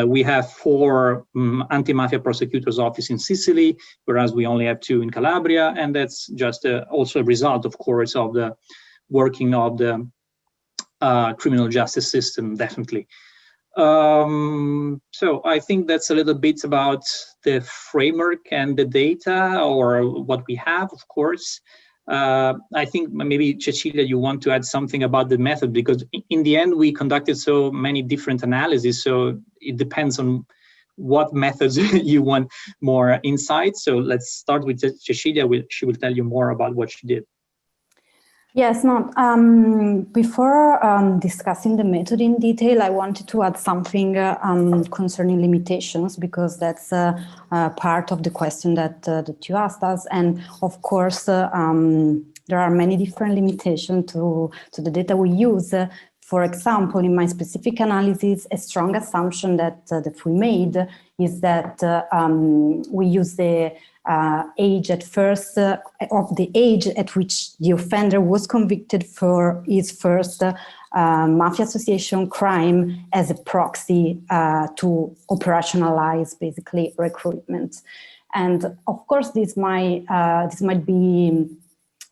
We have 4 anti-mafia prosecutors' offices in Sicily, whereas we only have 2 in Calabria, and that's just also a result, of course, of the working of the criminal justice system, definitely. So I think that's a little bit about the framework and the data, or what we have, of course. I think maybe, Cecilia, you want to add something about the method, because in the end, we conducted so many different analyses, so it depends on what methods you want more insight. So let's start with Cecilia. She will tell you more about what she did. Yes, no. Before discussing the method in detail, I wanted to add something concerning limitations, because that's part of the question that you asked us. And of course, there are many different limitations to the data we use. For example, in my specific analysis, a strong assumption that we made is that we use the age at first of the age at which the offender was convicted for his first mafia association crime as a proxy to operationalize basically recruitment. And of course, this might be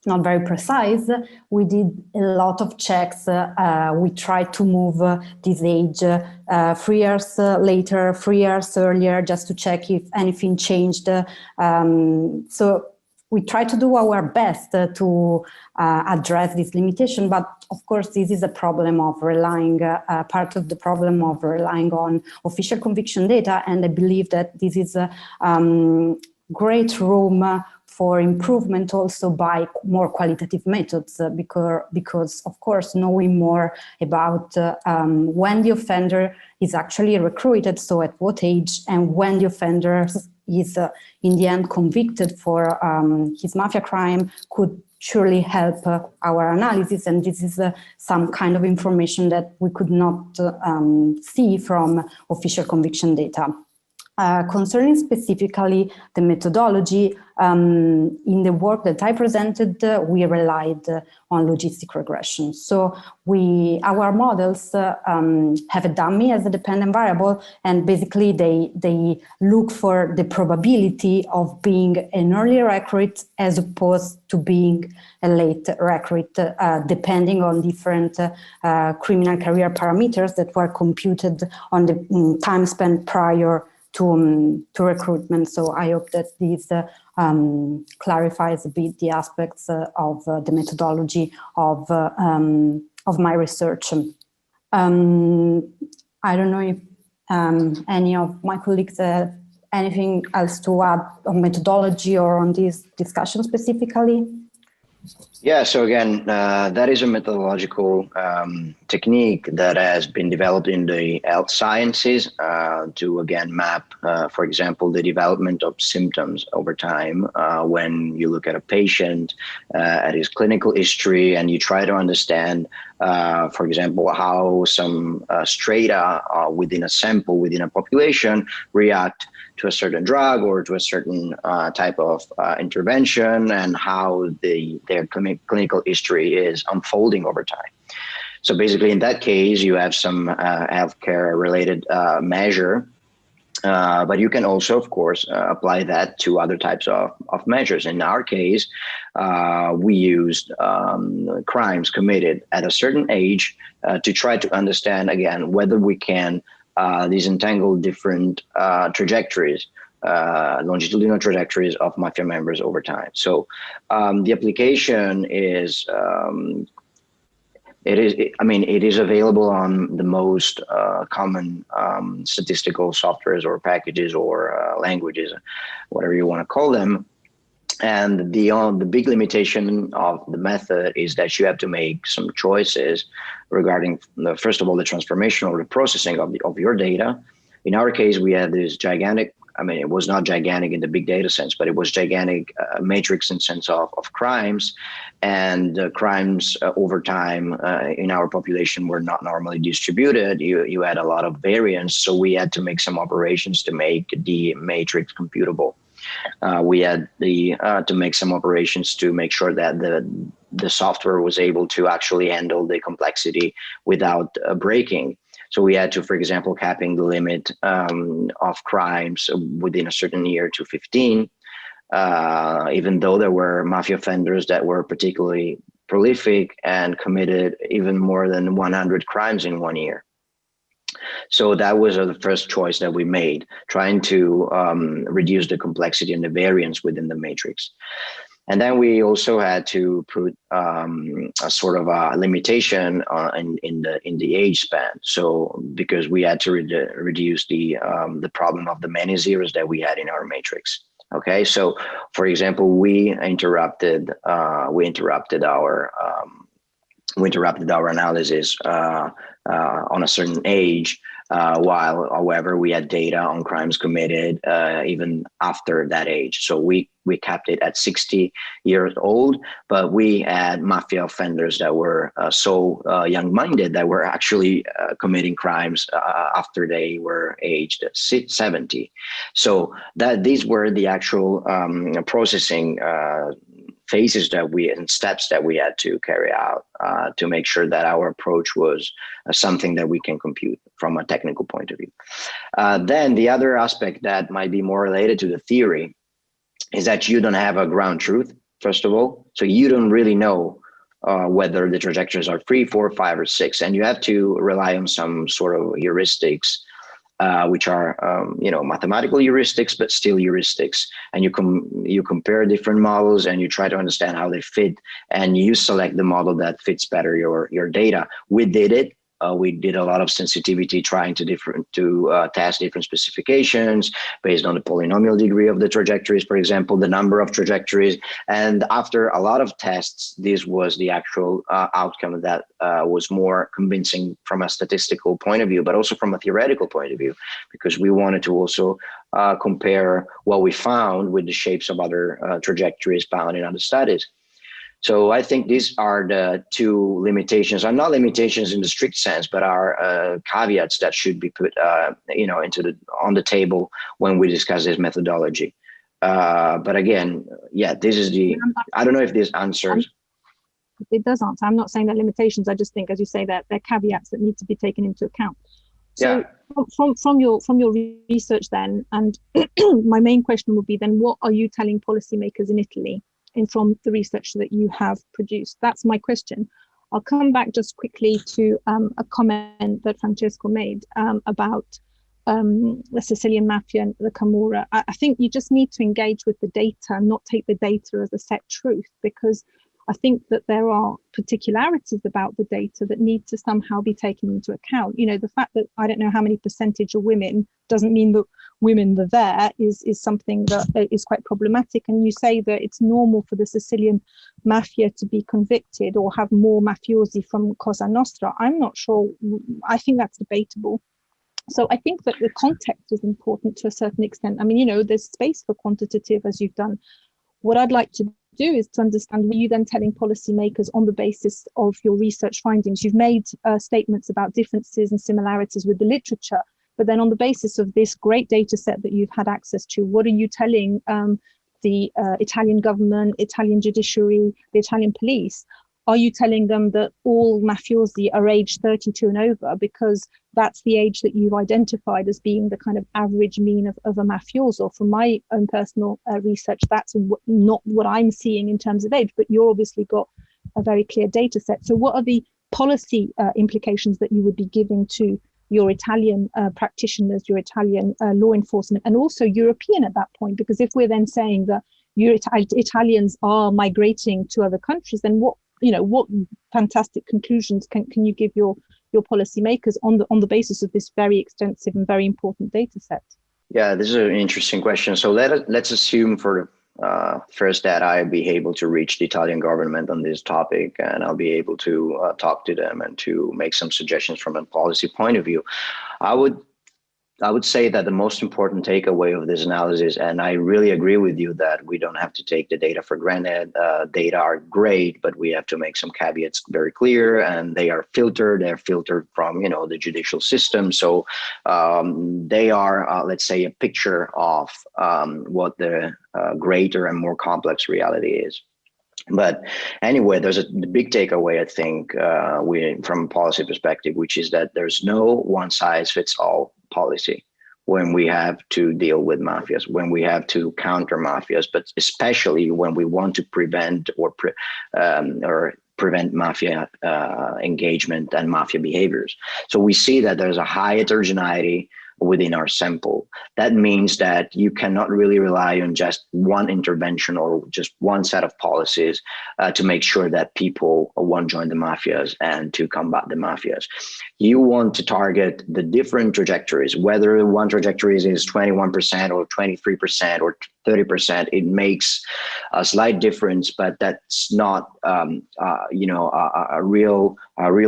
not very precise. We did a lot of checks. We tried to move this age 3 years later, 3 years earlier, just to check if anything changed. So we try to do our best to address this limitation, but of course, this is a problem of relying, part of the problem of relying on official conviction data, and I believe that this is a great room for improvement also by more qualitative methods, because of course, knowing more about when the offender is actually recruited, so at what age, and when the offender is in the end convicted for his mafia crime could surely help our analysis. And this is some kind of information that we could not see from official conviction data. Concerning specifically the methodology, in the work that I presented, we relied on logistic regression. So our models have a dummy as a dependent variable, and basically they look for the probability of being an early recruit as opposed to being a late recruit, depending on different criminal career parameters that were computed on the time spent prior to recruitment. So I hope that this clarifies a bit the aspects of the methodology of my research. I don't know if any of my colleagues have anything else to add on methodology or on this discussion specifically. Yeah, so again, that is a methodological technique that has been developed in the health sciences to, again, map, for example, the development of symptoms over time when you look at a patient, at his clinical history, and you try to understand, for example, how some strata within a sample, within a population, react to a certain drug or to a certain type of intervention, and how their clinical history is unfolding over time. So basically, in that case, you have some healthcare related measure, but you can also, of course, apply that to other types of measures. In our case, we used crimes committed at a certain age to try to understand, again, whether we can disentangle different trajectories, longitudinal trajectories of mafia members over time. So the application is, it is available on the most common statistical softwares or packages or languages, whatever you want to call them. And the big limitation of the method is that you have to make some choices regarding, first of all, the transformation or the processing of your data. In our case, we had this gigantic, it was not gigantic in the big data sense, but it was gigantic matrix in sense of crimes, and crimes over time in our population were not normally distributed. You had a lot of variance, so we had to make some operations to make the matrix computable. We had to make some operations to make sure that the software was able to actually handle the complexity without breaking. So we had to, for example, capping the limit of crimes within a certain year to 15, even though there were mafia offenders that were particularly prolific and committed even more than 100 crimes in 1 year. So that was the first choice that we made, trying to reduce the complexity and the variance within the matrix. And then we also had to put a sort of a limitation in the age span. So because we had to reduce the problem of the many zeros that we had in our matrix. Okay, so for example, we interrupted our analysis on a certain age, while, however, we had data on crimes committed even after that age. So we capped it at 60 years old, but we had mafia offenders that were so young-minded that were actually committing crimes after they were aged 70. So these were the actual processing phases and steps that we had to carry out to make sure that our approach was something that we can compute from a technical point of view. Then the other aspect that might be more related to the theory is that you don't have a ground truth, first of all. So you don't really know whether the trajectories are 3, 4, 5, or 6, and you have to rely on some sort of heuristics, which are mathematical heuristics, but still heuristics. And you compare different models and you try to understand how they fit, and you select the model that fits better your data. We did it. We did a lot of sensitivity trying to test different specifications based on the polynomial degree of the trajectories, for example, the number of trajectories. And after a lot of tests, this was the actual outcome that was more convincing from a statistical point of view, but also from a theoretical point of view, because we wanted to also compare what we found with the shapes of other trajectories found in other studies. So I think these are the two limitations, are not limitations in the strict sense, but are caveats that should be put, on the table when we discuss this methodology. But again, yeah, this is I don't know if this answers. It does answer. I'm not saying they're limitations. I just think, as you say, that they're caveats that need to be taken into account. So from your research then, and my main question would be then, what are you telling policymakers in Italy from the research that you have produced? That's my question. I'll come back just quickly to a comment that Francesco made about the Sicilian Mafia and the Camorra. I think you just need to engage with the data, not take the data as a set truth, because I think that there are particularities about the data that need to somehow be taken into account. You know, the fact that I don't know how many percentage of women doesn't mean that women are there is something that is quite problematic. And you say that it's normal for the Sicilian Mafia to be convicted or have more mafiosi from Cosa Nostra. I'm not sure. I think that's debatable. So I think that the context is important to a certain extent. I mean, you know, there's space for quantitative, as you've done. What I'd like to do is to understand, were you then telling policymakers on the basis of your research findings? You've made statements about differences and similarities with the literature, but then on the basis of this great data set that you've had access to, what are you telling the Italian government, Italian judiciary, the Italian police? Are you telling them that all mafiosi are aged 32 and over because that's the age that you've identified as being the kind of average mean of a mafioso? From my own personal research, that's not what I'm seeing in terms of age, but you've obviously got a very clear data set. So what are the policy implications that you would be giving to your Italian practitioners, your Italian law enforcement, and also European at that point? Because if we're then saying that Italians are migrating to other countries, then what fantastic conclusions can you give your policymakers on the basis of this very extensive and very important data set? Yeah, this is an interesting question. So let's assume for first that I'll be able to reach the Italian government on this topic, and I'll be able to talk to them and to make some suggestions from a policy point of view. I would say that the most important takeaway of this analysis, and I really agree with you that we don't have to take the data for granted. Data are great, but we have to make some caveats very clear, and they are filtered. They're filtered from, the judicial system. So they are, let's say, a picture of what the greater and more complex reality is. But anyway, there's a big takeaway, I think, from a policy perspective, which is that there's no one-size-fits-all policy when we have to deal with mafias, when we have to counter mafias, but especially when we want to prevent or prevent mafia engagement and mafia behaviors. So we see that there's a high heterogeneity within our sample. That means that you cannot really rely on just one intervention or just one set of policies to make sure that people won't join the mafias and to combat the mafias. You want to target the different trajectories, whether one trajectory is 21% or 23% or 30%, it makes a slight difference, but that's not a real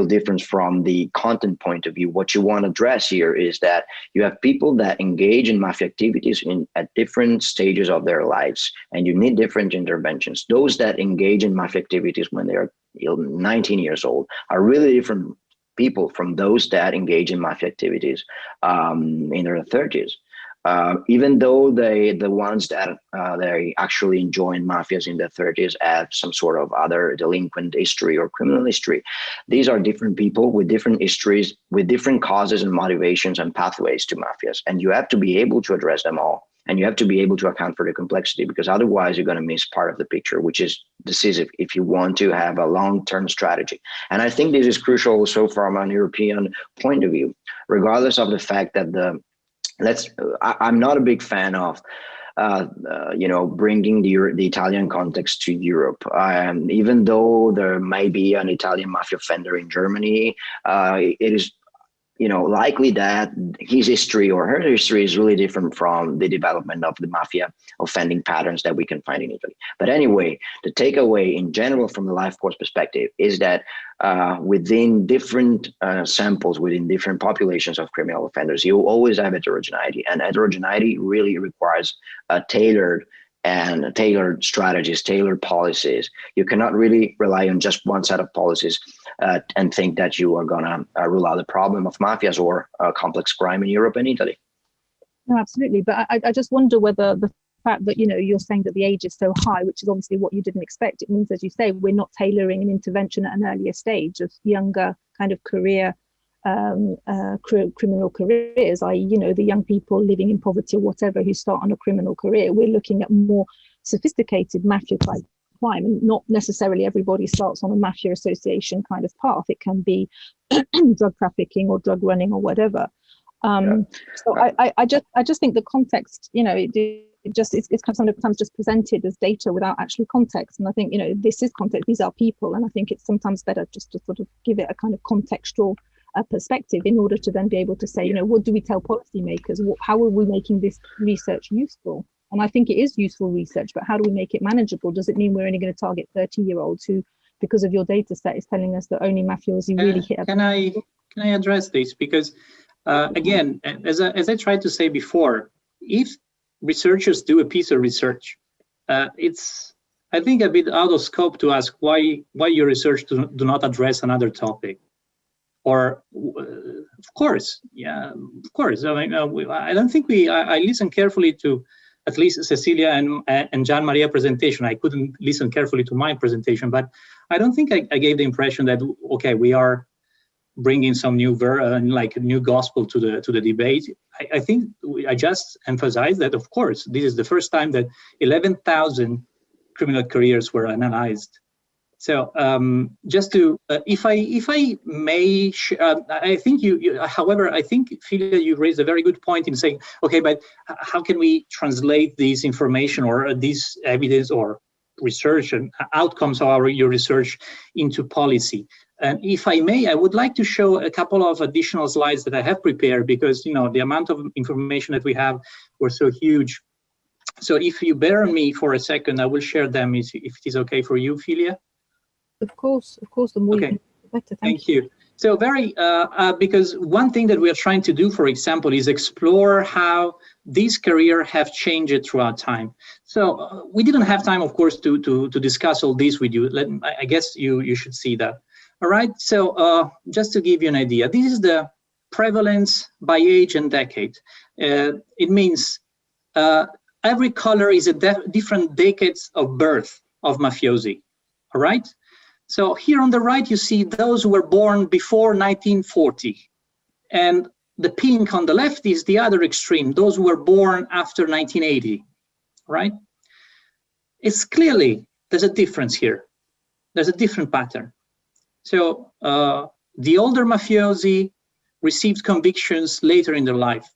difference from the content point of view. What you want to address here is that you have people that engage in mafia activities at different stages of their lives, and you need different interventions. Those that engage in mafia activities when they're 19 years old are really different people from those that engage in mafia activities in their 30s. Even though the ones that they actually join mafias in their 30s have some sort of other delinquent history or criminal history, these are different people with different histories, with different causes and motivations and pathways to mafias. And you have to be able to address them all. And you have to be able to account for the complexity, because otherwise you're going to miss part of the picture, which is decisive if you want to have a long-term strategy. And I think this is crucial also from an European point of view, regardless of the fact that I'm not a big fan of bringing the Italian context to Europe. Even though there may be an Italian mafia offender in Germany, it is likely that his history or her history is really different from the development of the mafia offending patterns that we can find in Italy. But anyway, the takeaway in general from the life course perspective is that within different samples, within different populations of criminal offenders, you always have heterogeneity, and heterogeneity really requires a tailored and tailored strategies, tailored policies. You cannot really rely on just one set of policies and think that you are going to rule out the problem of mafias or complex crime in Europe and Italy. No, absolutely. But I just wonder whether the fact that, you're saying that the age is so high, which is obviously what you didn't expect, it means, as you say, we're not tailoring an intervention at an earlier stage of younger kind of career, criminal careers, i.e., the young people living in poverty or whatever who start on a criminal career. We're looking at more sophisticated mafia-type crime, and not necessarily everybody starts on a mafia association kind of path. It can be drug trafficking or drug running or whatever. So I just think the context, it's sometimes just presented as data without actually context. And I think, this is context, these are people. And I think it's sometimes better just to sort of give it a kind of contextual perspective in order to then be able to say, what do we tell policymakers? How are we making this research useful? And I think it is useful research, but how do we make it manageable? Does it mean we're only going to target 30-year-olds who, because of your data set, is telling us that only mafiosi really hit? Can I address this? Because again, as I tried to say before, if researchers do a piece of research, it's, I think, a bit out of scope to ask why your research do not address another topic. Or, of course, I mean, I don't think I listened carefully to at least Cecilia and Gian Maria presentation. I couldn't listen carefully to my presentation, but I don't think I gave the impression that, okay, we are bringing some new new gospel to the debate. I think I just emphasized that, of course, this is the first time that 11,000 criminal careers were analyzed. So just to, if I may, I think however, I think, Filia, you raised a very good point in saying, okay, but how can we translate this information or this evidence or research and outcomes of your research into policy? And if I may, I would like to show a couple of additional slides that I have prepared, because the amount of information that we have were so huge. So if you bear on me for a second, I will share them if it is okay for you, Filia. Of course, the more okay. You can, the better. Thank you. So because one thing that we are trying to do, for example, is explore how these careers have changed throughout time. So we didn't have time, of course, to discuss all this with you. I guess you should see that. All right. So just to give you an idea, this is the prevalence by age and decade. It means every color is a different decades of birth of mafiosi. All right. So here on the right, you see those who were born before 1940. And the pink on the left is the other extreme, those who were born after 1980, right? It's clearly, there's a difference here. There's a different pattern. So the older mafiosi received convictions later in their life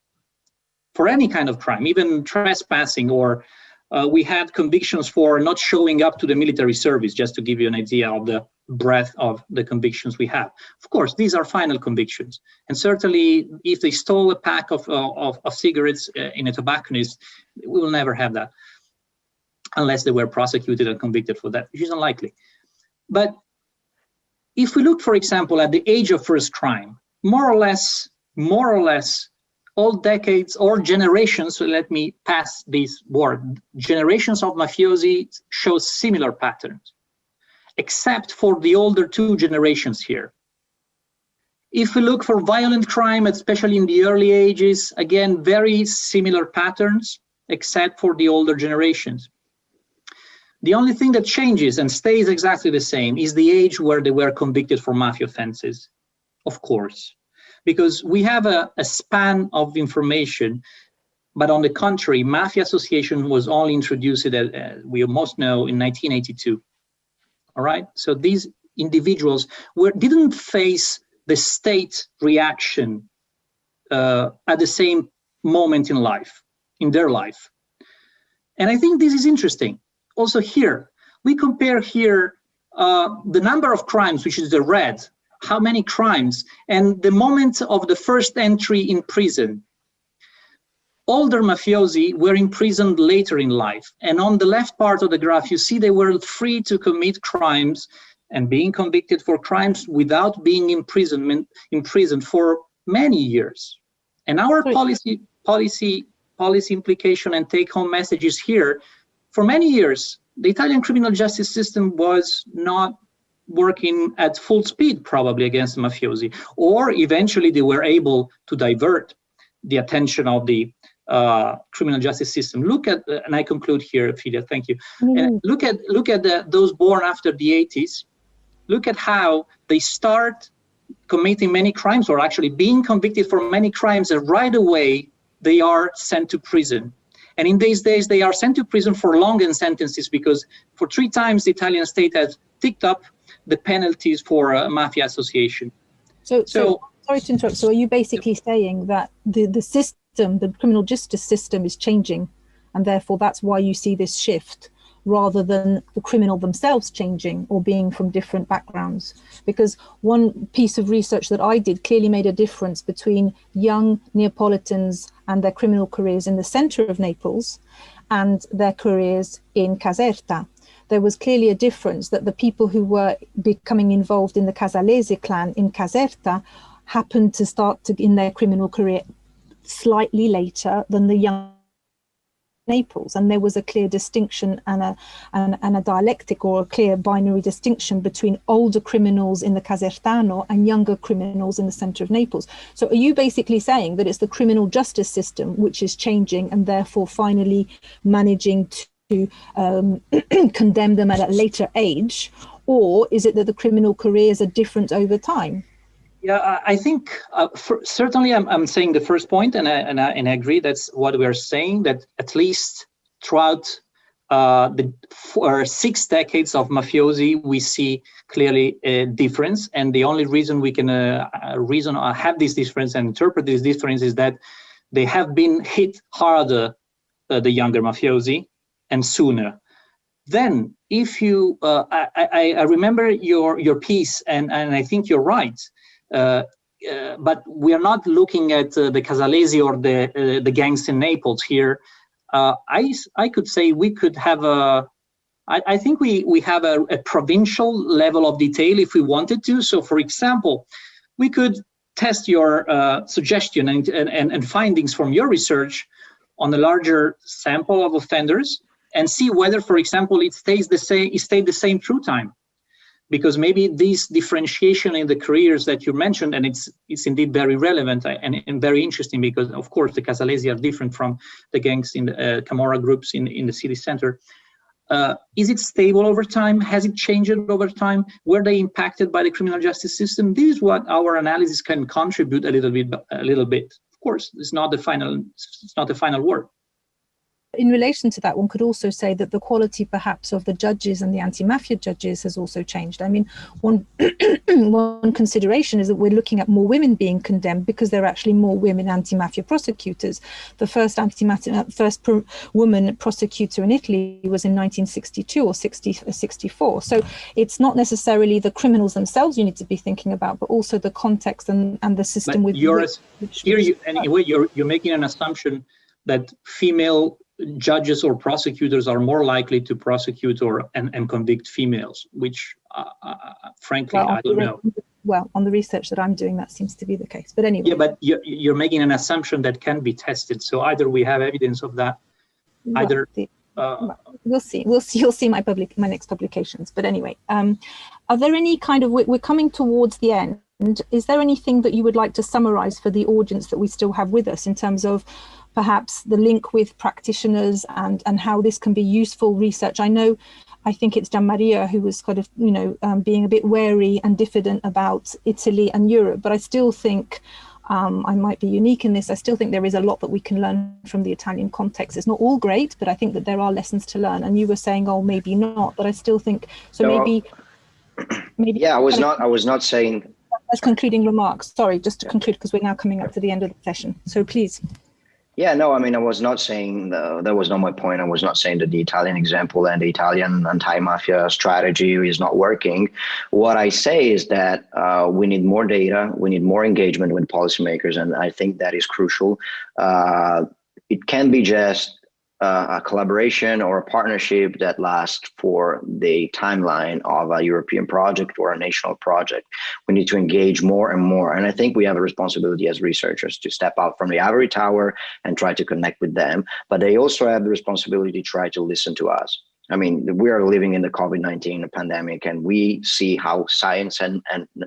for any kind of crime, even trespassing, or we had convictions for not showing up to the military service, just to give you an idea of the breadth of the convictions we have. Of course, these are final convictions. And certainly, if they stole a pack of cigarettes in a tobacconist, we will never have that, unless they were prosecuted and convicted for that, which is unlikely. But if we look, for example, at the age of first crime, more or less, all decades or generations, so let me pass this word, generations of mafiosi show similar patterns, except for the older two generations here. If we look for violent crime, especially in the early ages, again, very similar patterns, except for the older generations. The only thing that changes and stays exactly the same is the age where they were convicted for mafia offenses, of course. Because we have a span of information, but on the contrary, mafia association was only introduced, we most know, in 1982. All right, so these individuals didn't face the state reaction at the same moment in their life. And I think this is interesting. Also here, we compare here the number of crimes, which is the red, how many crimes, and the moment of the first entry in prison. Older mafiosi were imprisoned later in life. And on the left part of the graph, you see they were free to commit crimes and being convicted for crimes without being imprisoned for many years. And our policy implication and take-home messages here, for many years, the Italian criminal justice system was not working at full speed, probably, against the mafiosi, or eventually they were able to divert the attention of the criminal justice system. Look at, and I conclude here, Filia, thank you. Look at those born after the 80s. Look at how they start committing many crimes, or actually being convicted for many crimes, and right away they are sent to prison. And in these days, they are sent to prison for longer sentences, because for 3 times the Italian state has ticked up the penalties for mafia association. So sorry to interrupt. So are you basically saying that the system, the criminal justice system, is changing, and therefore that's why you see this shift, rather than the criminal themselves changing or being from different backgrounds? Because one piece of research that I did clearly made a difference between young Neapolitans and their criminal careers in the center of Naples and their careers in Caserta. There was clearly a difference, that the people who were becoming involved in the Casalese clan in Caserta happened to start in their criminal career slightly later than the young Naples, and there was a clear distinction and a dialectic, or a clear binary distinction, between older criminals in the Casertano and younger criminals in the center of Naples. So are you basically saying that it's the criminal justice system which is changing, and therefore finally managing to condemn them at a later age, or is it that the criminal careers are different over time? Yeah, I think certainly I'm saying the first point, and I agree. That's what we are saying, that at least throughout the 6 decades of mafiosi, we see clearly a difference. And the only reason we can have this difference and interpret this difference is that they have been hit harder, the younger mafiosi, and sooner. Then, if you, I remember your piece, and I think you're right. But we are not looking at the Casalesi or the gangs in Naples here. I could say we could have I think we have a provincial level of detail if we wanted to. So, for example, we could test your suggestion and findings from your research on a larger sample of offenders, and see whether, for example, it stayed the same through time. Because maybe this differentiation in the careers that you mentioned, and it's indeed very relevant and very interesting, because of course the Casalesi are different from the gangs in the Camorra groups in the city center. Is it stable over time? Has it changed over time? Were they impacted by the criminal justice system? This is what our analysis can contribute a little bit. Of course, it's not the final word. In relation to that, one could also say that the quality perhaps of the judges and the anti-mafia judges has also changed. I mean, one consideration is that we're looking at more women being condemned because there are actually more women anti-mafia prosecutors. The first woman prosecutor in Italy was in 1962 or 64. So it's not necessarily the criminals themselves you need to be thinking about, but also the context and the system. But you're making an assumption that female judges or prosecutors are more likely to prosecute and convict females, which frankly, I don't know. Well, on the research that I'm doing, that seems to be the case. But anyway. Yeah, but you're making an assumption that can be tested. So either we have evidence of that, either... We'll see. You'll see my next publications. But anyway, are there any kind of... We're coming towards the end. Is there anything that you would like to summarize for the audience that we still have with us in terms of perhaps the link with practitioners and how this can be useful research? I think it's Gianmaria who was kind of, being a bit wary and diffident about Italy and Europe, but I still think I might be unique in this. I still think there is a lot that we can learn from the Italian context. It's not all great, but I think that there are lessons to learn. And you were saying, oh, maybe not, but I still think, so maybe. Yeah, I was not saying. As concluding remarks, sorry, just to conclude, because we're now coming up to the end of the session. So please. Yeah, no, I mean, I was not saying, that was not my point. I was not saying that the Italian example and the Italian anti-mafia strategy is not working. What I say is that we need more data, we need more engagement with policymakers, and I think that is crucial. It can be just a collaboration or a partnership that lasts for the timeline of a European project or a national project. We need to engage more and more. And I think we have a responsibility as researchers to step out from the ivory tower and try to connect with them. But they also have the responsibility to try to listen to us. I mean, we are living in the COVID-19 pandemic, and we see how science and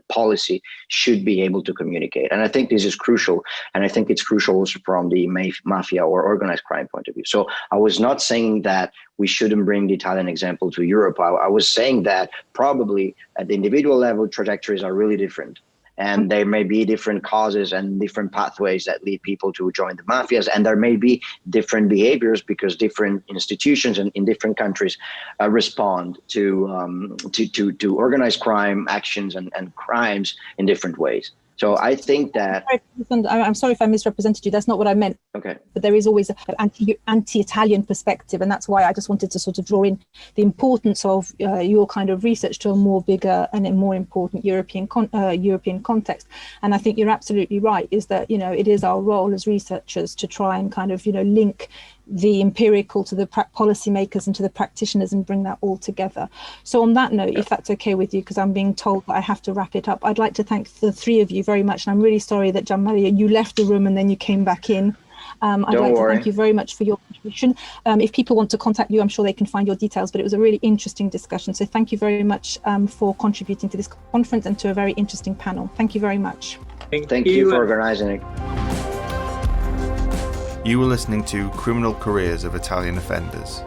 policy should be able to communicate. And I think this is crucial. And I think it's crucial also from the mafia or organized crime point of view. So I was not saying that we shouldn't bring the Italian example to Europe. I was saying that probably at the individual level, trajectories are really different. And there may be different causes and different pathways that lead people to join the mafias. And there may be different behaviors because different institutions in different countries respond to organized crime actions and crimes in different ways. So I think that... I'm sorry if I misrepresented you. That's not what I meant. Okay. But there is always an anti-Italian perspective. And that's why I just wanted to sort of draw in the importance of your kind of research to a more bigger and a more important European context. And I think you're absolutely right, is that, it is our role as researchers to try and kind of, link the empirical to the policymakers and to the practitioners and bring that all together. So on that note, if that's okay with you, because I'm being told that I have to wrap it up, I'd like to thank the three of you very much. And I'm really sorry that Gianmaria, you left the room and then you came back in. I'd like to thank you very much for your contribution. If people want to contact you, I'm sure they can find your details, but it was a really interesting discussion. So thank you very much for contributing to this conference and to a very interesting panel. Thank you very much. Thank you for organizing it. You were listening to Criminal Careers of Italian Offenders.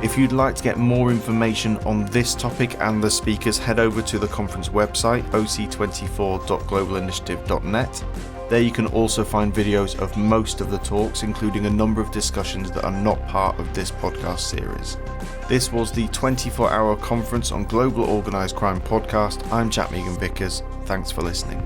If you'd like to get more information on this topic and the speakers, head over to the conference website, oc24.globalinitiative.net. There you can also find videos of most of the talks, including a number of discussions that are not part of this podcast series. This was the 24-hour Conference on Global Organised Crime podcast. I'm Jack Megan Vickers. Thanks for listening.